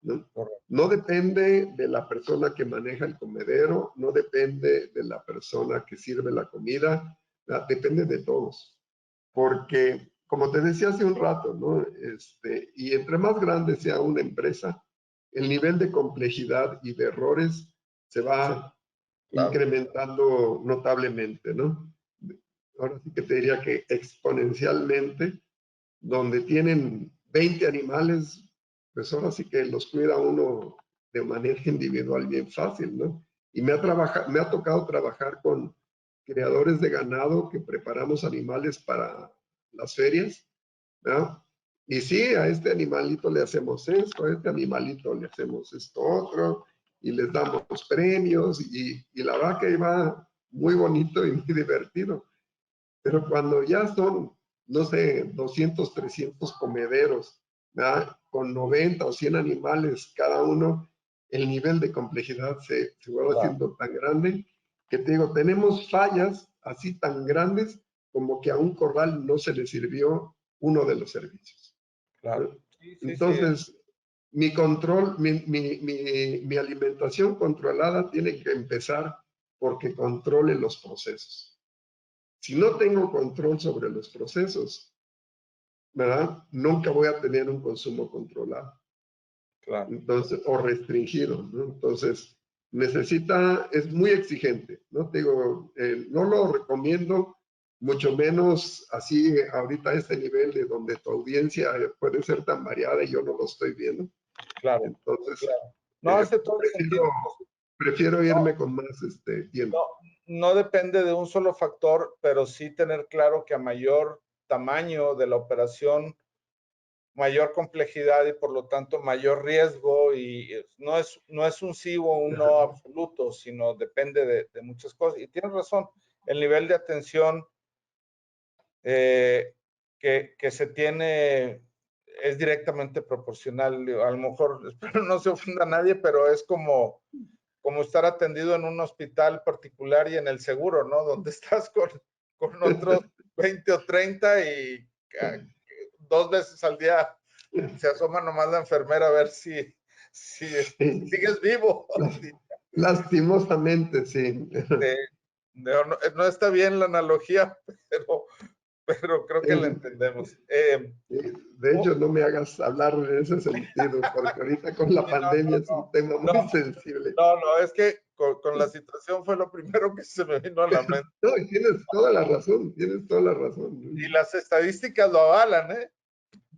¿no? No depende de la persona que maneja el comedero, no depende de la persona que sirve la comida, depende de todos. Porque, como te decía hace un rato, ¿no? Y entre más grande sea una empresa, el nivel de complejidad y de errores se va incrementando notablemente, ¿no? Ahora sí que te diría que exponencialmente, donde tienen 20 animales, pues ahora sí que los cuida uno de manera individual bien fácil, ¿no? Y me ha tocado trabajar con criadores de ganado que preparamos animales para las ferias, ¿no? Y sí, a este animalito le hacemos esto, a este animalito le hacemos esto otro, y les damos premios, y la verdad que va muy bonito y muy divertido. Pero cuando ya son, no sé, 200, 300 comederos, ¿verdad? Con 90 o 100 animales cada uno, el nivel de complejidad se va haciendo tan grande que te digo, tenemos fallas así tan grandes como que a un corral no se le sirvió uno de los servicios. Claro. Sí, Entonces, mi control, mi alimentación controlada tiene que empezar porque controle los procesos. Si no tengo control sobre los procesos, ¿verdad? Nunca voy a tener un consumo controlado. Claro. Entonces, o restringido, ¿no? Entonces, es muy exigente, ¿no? Te digo, no lo recomiendo, mucho menos así ahorita a este nivel de donde tu audiencia puede ser tan variada y yo no lo estoy viendo. Claro. Entonces, Claro. No hace todo el sentido. Prefiero irme con más tiempo. No depende de un solo factor, pero sí tener claro que a mayor tamaño de la operación, mayor complejidad y por lo tanto mayor riesgo, y no es un sí o un no absoluto, sino depende de muchas cosas. Y tienes razón, el nivel de atención que se tiene es directamente proporcional. A lo mejor, espero no se ofenda a nadie, pero es como estar atendido en un hospital particular y en el seguro, ¿no? Donde estás con otros 20 o 30 y 2 veces al día se asoma nomás la enfermera a ver si sigues vivo. Lastimosamente, sí. No está bien la analogía, pero creo que la entendemos. De hecho, no me hagas hablar en ese sentido, porque ahorita con la pandemia es un tema muy sensible. No, es que con la situación fue lo primero que se me vino a la mente. No, y tienes toda la razón, tienes toda la razón. Y las estadísticas lo avalan, ¿eh?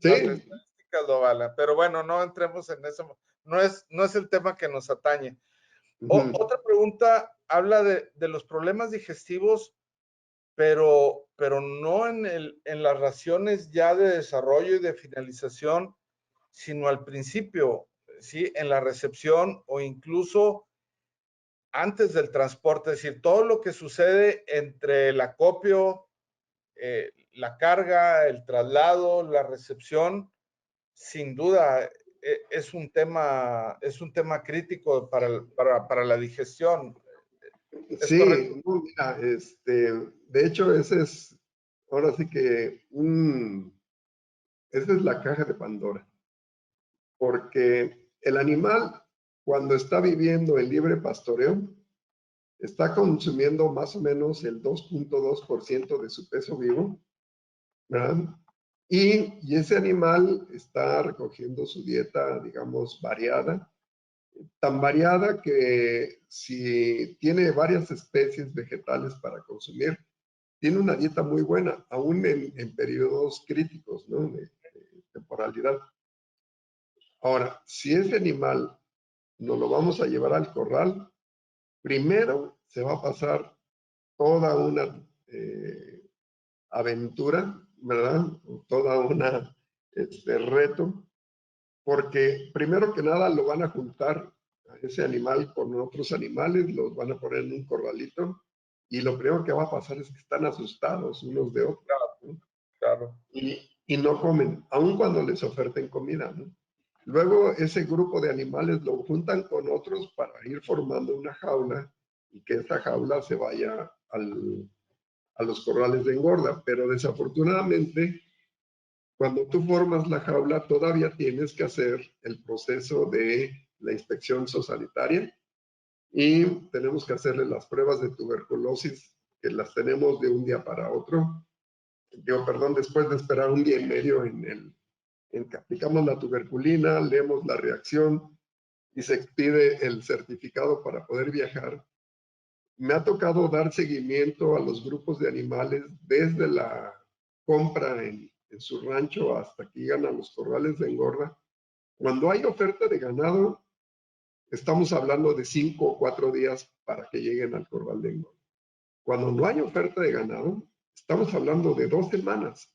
Sí. Las estadísticas lo avalan, pero bueno, no entremos en eso, no es el tema que nos atañe. Otra pregunta, habla de los problemas digestivos, pero no en las raciones ya de desarrollo y de finalización, sino al principio, ¿sí? En la recepción o incluso antes del transporte, es decir, todo lo que sucede entre el acopio, la carga, el traslado, la recepción, sin duda es un tema crítico para la digestión. ¿Es correcto? Sí, no, mira, de hecho, ahora sí que esa es la caja de Pandora, porque el animal, cuando está viviendo en libre pastoreo, está consumiendo más o menos el 2.2% de su peso vivo, ¿verdad? Y ese animal está recogiendo su dieta, digamos, variada, tan variada que si tiene varias especies vegetales para consumir, tiene una dieta muy buena, aún en periodos críticos, ¿no? De temporalidad. Ahora, si ese animal nos lo vamos a llevar al corral, primero se va a pasar toda una aventura, ¿verdad? Toda una reto porque primero que nada lo van a juntar a ese animal con otros animales, los van a poner en un corralito y lo primero que va a pasar es que están asustados unos de otros, ¿no? Claro. Y no comen, aun cuando les oferten comida, ¿no? Luego ese grupo de animales lo juntan con otros para ir formando una jaula y que esa jaula se vaya a los corrales de engorda, pero desafortunadamente cuando tú formas la jaula, todavía tienes que hacer el proceso de la inspección zoosanitaria y tenemos que hacerle las pruebas de tuberculosis, que las tenemos de un día para otro. Después de esperar un día y medio en que aplicamos la tuberculina, leemos la reacción y se expide el certificado para poder viajar. Me ha tocado dar seguimiento a los grupos de animales desde la compra en su rancho hasta que llegan a los corrales de engorda. Cuando hay oferta de ganado, estamos hablando de 5 o 4 días para que lleguen al corral de engorda. Cuando no hay oferta de ganado, estamos hablando de 2 semanas,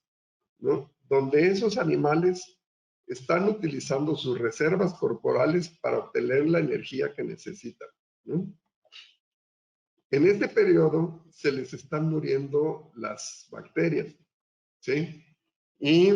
¿no? Donde esos animales están utilizando sus reservas corporales para obtener la energía que necesitan, ¿no? En este periodo se les están muriendo las bacterias, ¿sí? Y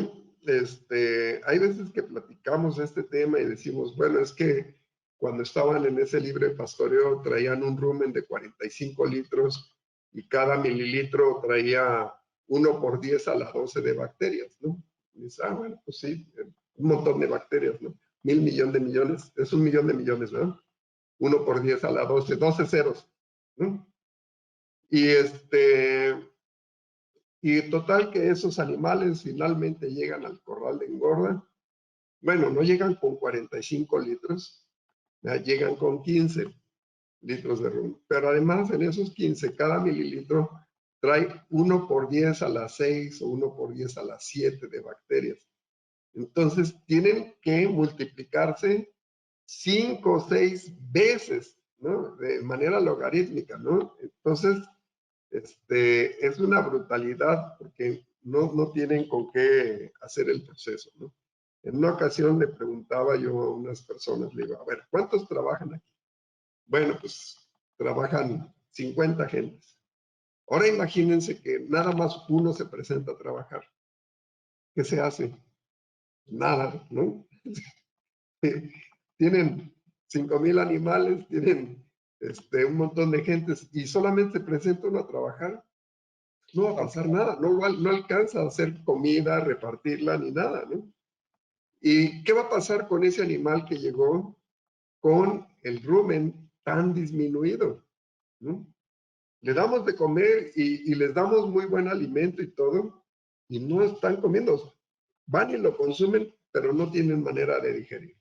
hay veces que platicamos de este tema y decimos, bueno, es que cuando estaban en ese libre pastoreo traían un rumen de 45 litros y cada mililitro traía 1 por 10 a la 12 de bacterias, ¿no? Y dices, bueno, pues sí, un montón de bacterias, ¿no? 1.000 millones de millones, es 1 millón de millones, ¿no? 1 por 10 a la 12, 12 ceros, ¿no? Y total que esos animales finalmente llegan al corral de engorda. Bueno, no llegan con 45 litros, ya llegan con 15 litros de rum. Pero además en esos 15, cada mililitro trae 1 por 10 a las 6 o 1 por 10 a las 7 de bacterias. Entonces tienen que multiplicarse 5 o 6 veces, ¿no? De manera logarítmica, ¿no? Entonces, es una brutalidad porque no tienen con qué hacer el proceso, ¿no? En una ocasión le preguntaba yo a unas personas, le digo, a ver, ¿cuántos trabajan aquí? Bueno, pues trabajan 50 gentes. Ahora imagínense que nada más uno se presenta a trabajar. ¿Qué se hace? Nada, ¿no? Tienen 5,000 animales, tienen un montón de gentes y solamente se presenta uno a trabajar. No va a pasar nada, no alcanza a hacer comida, repartirla ni nada, ¿no? ¿Y qué va a pasar con ese animal que llegó con el rumen tan disminuido, ¿no? Le damos de comer y les damos muy buen alimento y todo, y no están comiendo. Van y lo consumen, pero no tienen manera de digerir,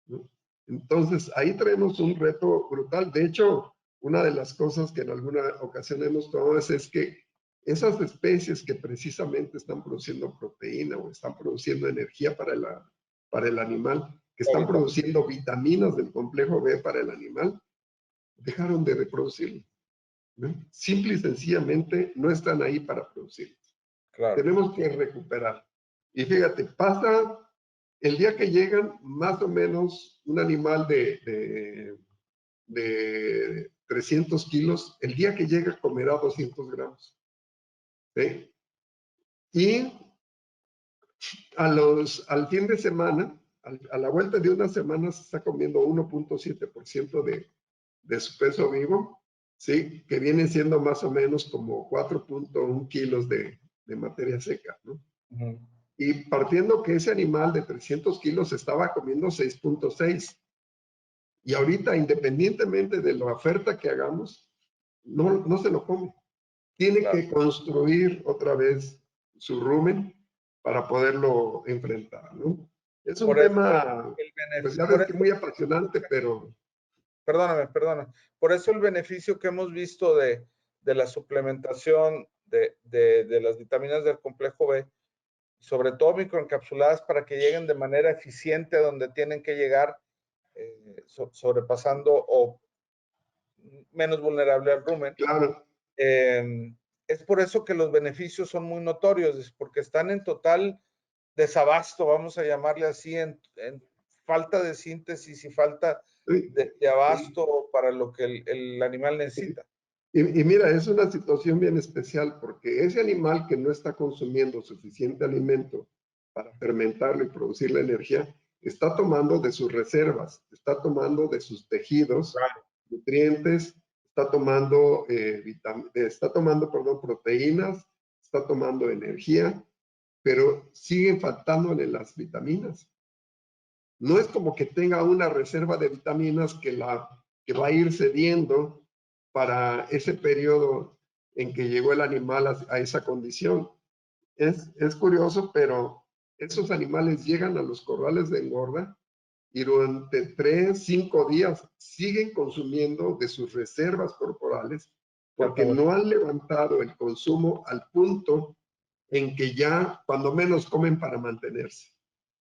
¿no? Entonces, ahí tenemos un reto brutal. De hecho, una de las cosas que en alguna ocasión hemos tomado es que esas especies que precisamente están produciendo proteína o están produciendo energía para el animal, que están produciendo vitaminas del complejo B para el animal, dejaron de reproducirlo, ¿no? Simple y sencillamente no están ahí para producir. Claro. Tenemos que recuperar. Y fíjate, pasa el día que llegan, más o menos un animal de 300 kilos, el día que llega comerá 200 gramos. ¿Sí? Y al fin de semana, a la vuelta de una semana, se está comiendo 1.7% de su peso vivo, ¿sí? Que viene siendo más o menos como 4.1 kilos de materia seca, ¿no? Uh-huh. Y partiendo que ese animal de 300 kilos estaba comiendo 6.6. Y ahorita, independientemente de la oferta que hagamos, no se lo come. Tiene que construir otra vez su rumen para poderlo enfrentar, ¿no? Es un tema, pues ya ves que muy apasionante, pero... Perdóname. Por eso el beneficio que hemos visto de la suplementación de las vitaminas del complejo B, sobre todo microencapsuladas, para que lleguen de manera eficiente a donde tienen que llegar, sobrepasando o menos vulnerable al rumen. Claro. Es por eso que los beneficios son muy notorios, porque están en total desabasto, vamos a llamarle así, en falta de síntesis y falta de abasto para lo que el animal necesita. Y mira, es una situación bien especial porque ese animal que no está consumiendo suficiente alimento para fermentarlo y producir la energía, está tomando de sus reservas, está tomando de sus tejidos, nutrientes, está tomando, proteínas, está tomando energía, pero siguen faltándole las vitaminas. No es como que tenga una reserva de vitaminas que va a ir cediendo para ese periodo en que llegó el animal a esa condición. Es curioso, pero esos animales llegan a los corrales de engorda y durante 3, 5 días siguen consumiendo de sus reservas corporales porque no han levantado el consumo al punto en que ya cuando menos comen para mantenerse,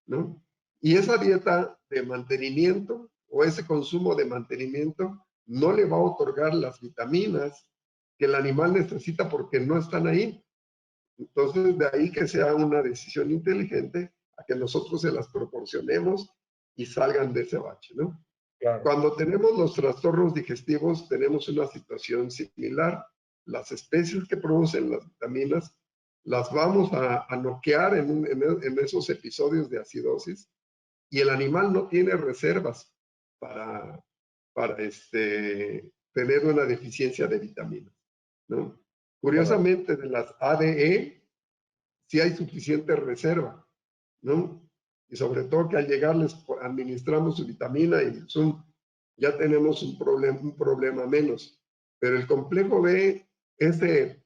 ¿no? Y esa dieta de mantenimiento o ese consumo de mantenimiento no le va a otorgar las vitaminas que el animal necesita porque no están ahí. Entonces, de ahí que sea una decisión inteligente a que nosotros se las proporcionemos y salgan de ese bache, ¿no? Claro. Cuando tenemos los trastornos digestivos, tenemos una situación similar. Las especies que producen las vitaminas las vamos a noquear en esos episodios de acidosis y el animal no tiene reservas para tener una deficiencia de vitaminas, ¿no? Curiosamente, de las ADE, sí hay suficiente reserva, ¿no? Y sobre todo que al llegar les administramos su vitamina y ya tenemos un problema menos. Pero el complejo B,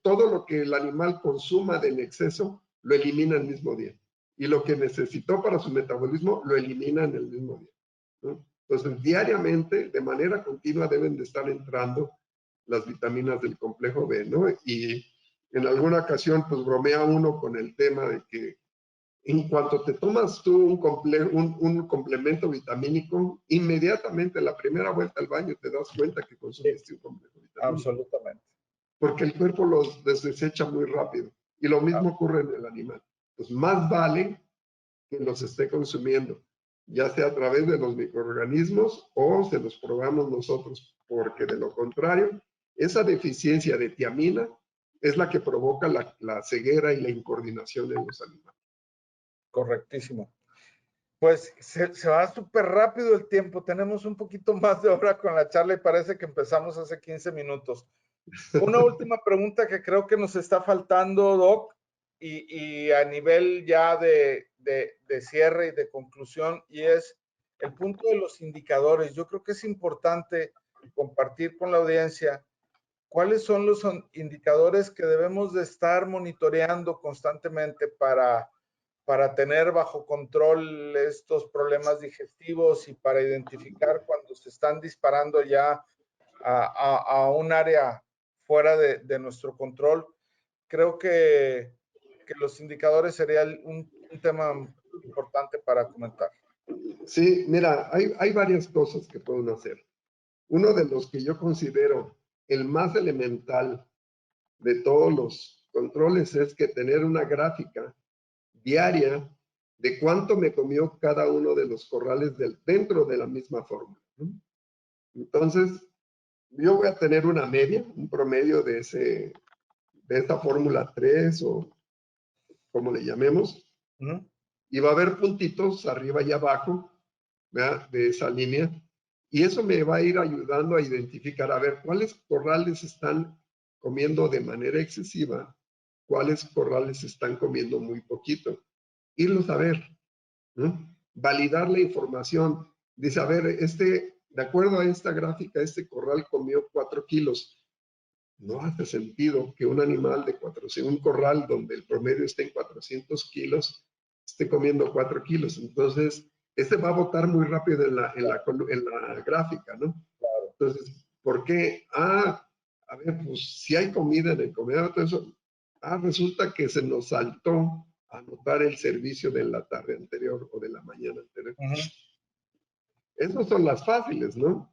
todo lo que el animal consuma en exceso, lo elimina el mismo día. Y lo que necesitó para su metabolismo, lo elimina en el mismo día, ¿no? Entonces, diariamente, de manera continua, deben de estar entrando las vitaminas del complejo B, ¿no? Y en alguna ocasión, pues bromea uno con el tema de que en cuanto te tomas tú un complemento vitamínico, inmediatamente la primera vuelta al baño te das cuenta que consumiste un complejo vitamínico. Absolutamente. Porque el cuerpo los desecha muy rápido. Y lo mismo ocurre en el animal. Pues más vale que los esté consumiendo, ya sea a través de los microorganismos o se los probamos nosotros, porque de lo contrario, esa deficiencia de tiamina es la que provoca la ceguera y la incoordinación en los animales. Correctísimo. Pues se va súper rápido el tiempo. Tenemos un poquito más de hora con la charla y parece que empezamos hace 15 minutos. Una última pregunta que creo que nos está faltando, Doc, y a nivel ya de cierre y de conclusión, y es el punto de los indicadores. Yo creo que es importante compartir con la audiencia cuáles son los indicadores que debemos de estar monitoreando constantemente para tener bajo control estos problemas digestivos y para identificar cuando se están disparando ya a un área fuera de nuestro control. Creo que los indicadores serían un tema importante para comentar. Sí, mira, hay varias cosas que pueden hacer. Uno de los que yo considero el más elemental de todos los controles es que tener una gráfica diaria de cuánto me comió cada uno de los corrales dentro de la misma fórmula, ¿no? Entonces, yo voy a tener una media, un promedio de esta fórmula 3 o como le llamemos, y va a haber puntitos arriba y abajo, ¿verdad?, de esa línea, y eso me va a ir ayudando a identificar, a ver, cuáles corrales están comiendo de manera excesiva, cuáles corrales están comiendo muy poquito. Irlos a ver, ¿no? Validar la información. Dice, a ver, de acuerdo a esta gráfica, este corral comió 4 kilos. No hace sentido que un animal de 400, un corral donde el promedio esté en 400 kilos, esté comiendo 4 kilos. Entonces, va a botar muy rápido en la gráfica, ¿no? Entonces, ¿por qué? A ver, pues si hay comida en el comedor, todo eso, resulta que se nos saltó anotar el servicio de la tarde anterior o de la mañana anterior. Esas son las fáciles, ¿no?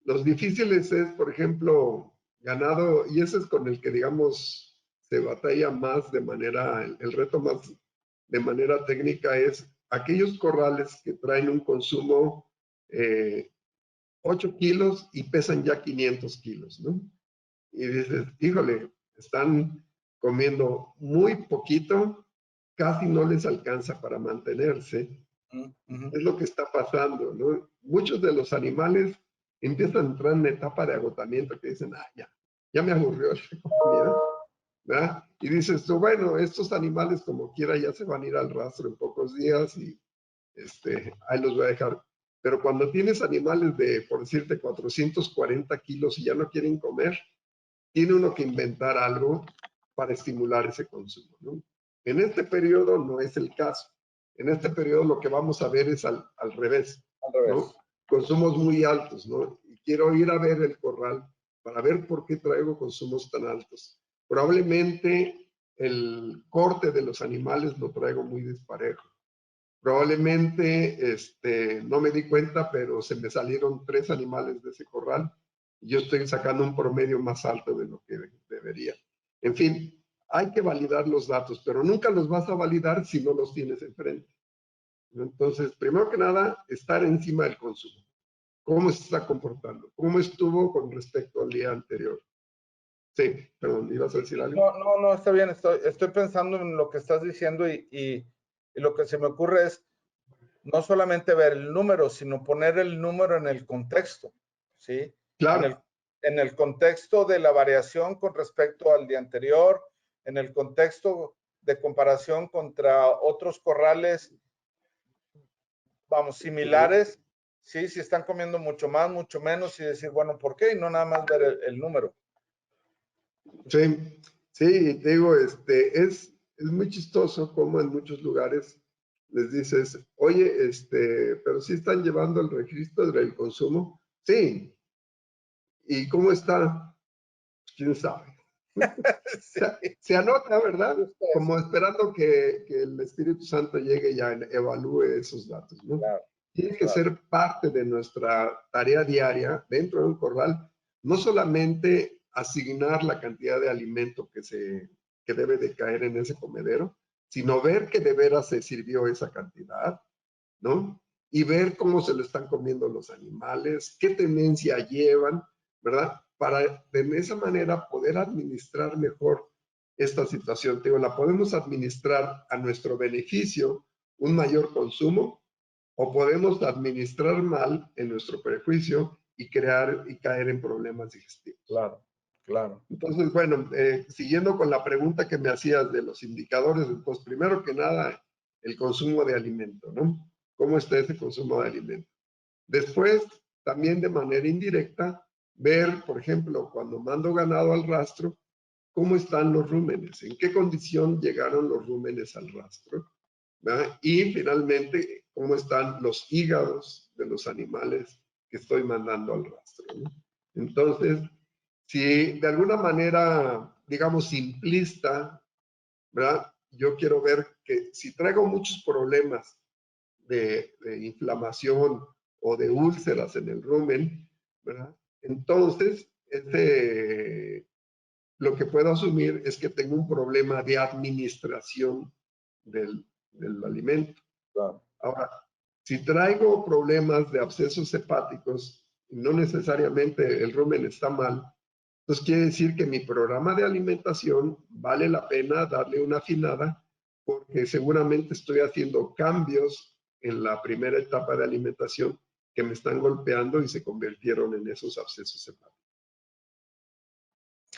Los difíciles es, por ejemplo, ganado, y ese es con el que, digamos, se batalla más de manera, el reto más de manera técnica es aquellos corrales que traen un consumo 8 kilos y pesan ya 500 kilos, ¿no? Y dices, híjole, están comiendo muy poquito, casi no les alcanza para mantenerse. Es lo que está pasando, ¿no? Muchos de los animales empiezan a entrar en una etapa de agotamiento que dicen, ya me aburrió esta comida, ¿verdad? Y dices tú, bueno, estos animales como quiera ya se van a ir al rastro en pocos días y ahí los voy a dejar. Pero cuando tienes animales de, por decirte, 440 kilos y ya no quieren comer, tiene uno que inventar algo para estimular ese consumo, ¿no? En este periodo no es el caso. En este periodo lo que vamos a ver es al revés, ¿no? Consumos muy altos, ¿no? Y quiero ir a ver el corral para ver por qué traigo consumos tan altos. Probablemente el corte de los animales lo traigo muy disparejo. Probablemente, no me di cuenta, pero se me salieron 3 animales de ese corral y yo estoy sacando un promedio más alto de lo que debería. En fin, hay que validar los datos, pero nunca los vas a validar si no los tienes enfrente. Entonces, primero que nada, estar encima del consumo. ¿Cómo se está comportando? ¿Cómo estuvo con respecto al día anterior? Sí, perdón, ¿ibas a decir algo? No, está bien. Estoy pensando en lo que estás diciendo y lo que se me ocurre es no solamente ver el número, sino poner el número en el contexto, ¿sí? Claro. En el contexto de la variación con respecto al día anterior, en el contexto de comparación contra otros corrales, vamos, similares, ¿sí? Si están comiendo mucho más, mucho menos, y decir, bueno, ¿por qué? Y no nada más ver el número. Sí, sí, te digo, es muy chistoso como en muchos lugares les dices, oye, pero sí están llevando el registro del consumo. Sí. ¿Y cómo está? ¿Quién sabe? Sí. Se anota, ¿verdad? Justo Como eso. esperando que el Espíritu Santo llegue y ya evalúe esos datos, ¿no? Claro, Tiene que claro. ser parte de nuestra tarea diaria dentro de un corral, no solamente asignar la cantidad de alimento que debe de caer en ese comedero, sino ver que de veras se sirvió esa cantidad, ¿no? Y ver cómo se lo están comiendo los animales, qué tendencia llevan, ¿verdad? Para de esa manera poder administrar mejor esta situación. Te digo, la podemos administrar a nuestro beneficio, un mayor consumo, o podemos administrar mal en nuestro prejuicio y crear y caer en problemas digestivos. Claro, claro. Entonces, bueno, siguiendo con la pregunta que me hacías de los indicadores, pues primero que nada, el consumo de alimento, ¿no? ¿Cómo está ese consumo de alimento? Después, también de manera indirecta, ver, por ejemplo, cuando mando ganado al rastro, cómo están los rúmenes, en qué condición llegaron los rúmenes al rastro, ¿verdad? Y finalmente, cómo están los hígados de los animales que estoy mandando al rastro, ¿no? Entonces, si de alguna manera, digamos, simplista, ¿verdad? Yo quiero ver que si traigo muchos problemas de inflamación o de úlceras en el rumen, ¿verdad? Entonces, lo que puedo asumir es que tengo un problema de administración del alimento. Claro. Ahora, si traigo problemas de abscesos hepáticos, y no necesariamente el rumen está mal, entonces quiere decir que mi programa de alimentación vale la pena darle una afinada porque seguramente estoy haciendo cambios en la primera etapa de alimentación que me están golpeando y se convirtieron en esos abscesos hepáticos.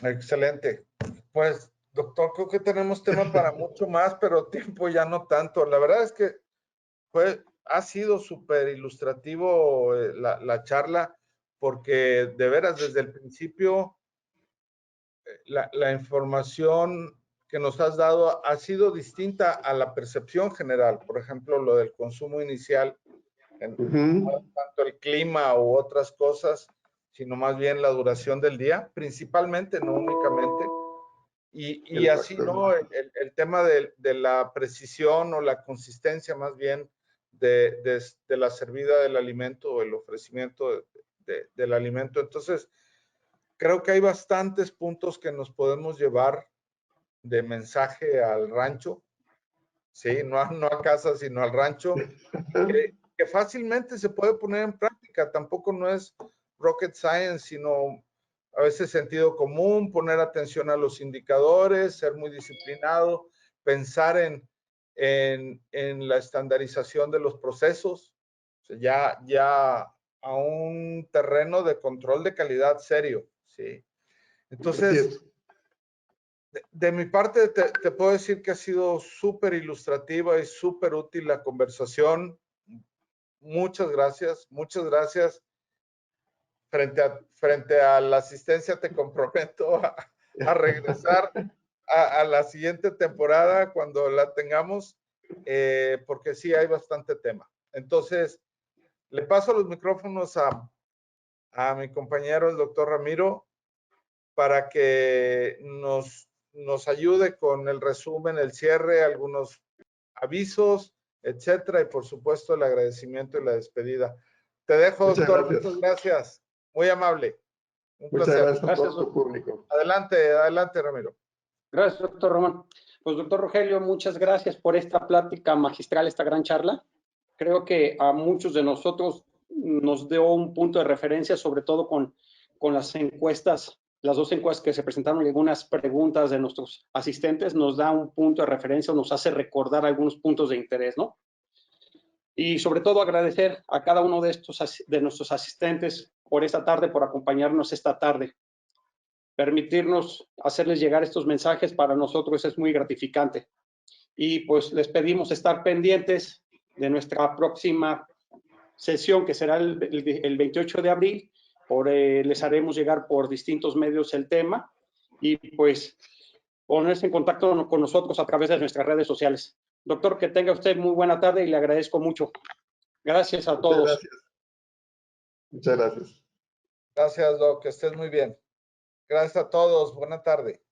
Excelente. Pues, doctor, creo que tenemos tema para mucho más, pero tiempo ya no tanto. La verdad es que ha sido súper ilustrativo la charla, porque de veras desde el principio la información que nos has dado ha sido distinta a la percepción general. Por ejemplo, lo del consumo inicial, no tanto el clima u otras cosas, sino más bien la duración del día, principalmente, no únicamente. Y así, ¿no? El tema de la precisión o la consistencia más bien de la servida del alimento o el ofrecimiento del alimento. Entonces, creo que hay bastantes puntos que nos podemos llevar de mensaje al rancho ¿sí? No a casa, sino al rancho, que fácilmente se puede poner en práctica. Tampoco no es rocket science, sino a veces sentido común, poner atención a los indicadores, ser muy disciplinado, pensar en la estandarización de los procesos, o sea, ya a un terreno de control de calidad serio, ¿sí? Entonces, de mi parte, te puedo decir que ha sido súper ilustrativa y súper útil la conversación. Muchas gracias, muchas gracias. Frente a la asistencia te comprometo a regresar a la siguiente temporada cuando la tengamos, porque sí hay bastante tema. Entonces, le paso los micrófonos a mi compañero, el doctor Ramiro, para que nos ayude con el resumen, el cierre, algunos avisos, etcétera, y por supuesto el agradecimiento y la despedida. Te dejo, Muchas doctor. Gracias. Muchas gracias. Muy amable. Un Muchas placer. gracias a todo tu público. Adelante, adelante, Ramiro. Gracias, doctor Román. Pues, doctor Rogelio, muchas gracias por esta plática magistral, esta gran charla. Creo que a muchos de nosotros nos dio un punto de referencia, sobre todo con las encuestas, las dos encuestas que se presentaron y algunas preguntas de nuestros asistentes, nos da un punto de referencia, nos hace recordar algunos puntos de interés, ¿no? Y sobre todo agradecer a cada uno de nuestros asistentes por esta tarde, por acompañarnos esta tarde. Permitirnos hacerles llegar estos mensajes para nosotros es muy gratificante. Y pues les pedimos estar pendientes de nuestra próxima sesión, que será el 28 de abril. Les haremos llegar por distintos medios el tema y pues ponerse en contacto con nosotros a través de nuestras redes sociales. Doctor, que tenga usted muy buena tarde y le agradezco mucho. Gracias a todos. Gracias. Muchas gracias. Gracias, Doc. Que estés muy bien. Gracias a todos. Buena tarde.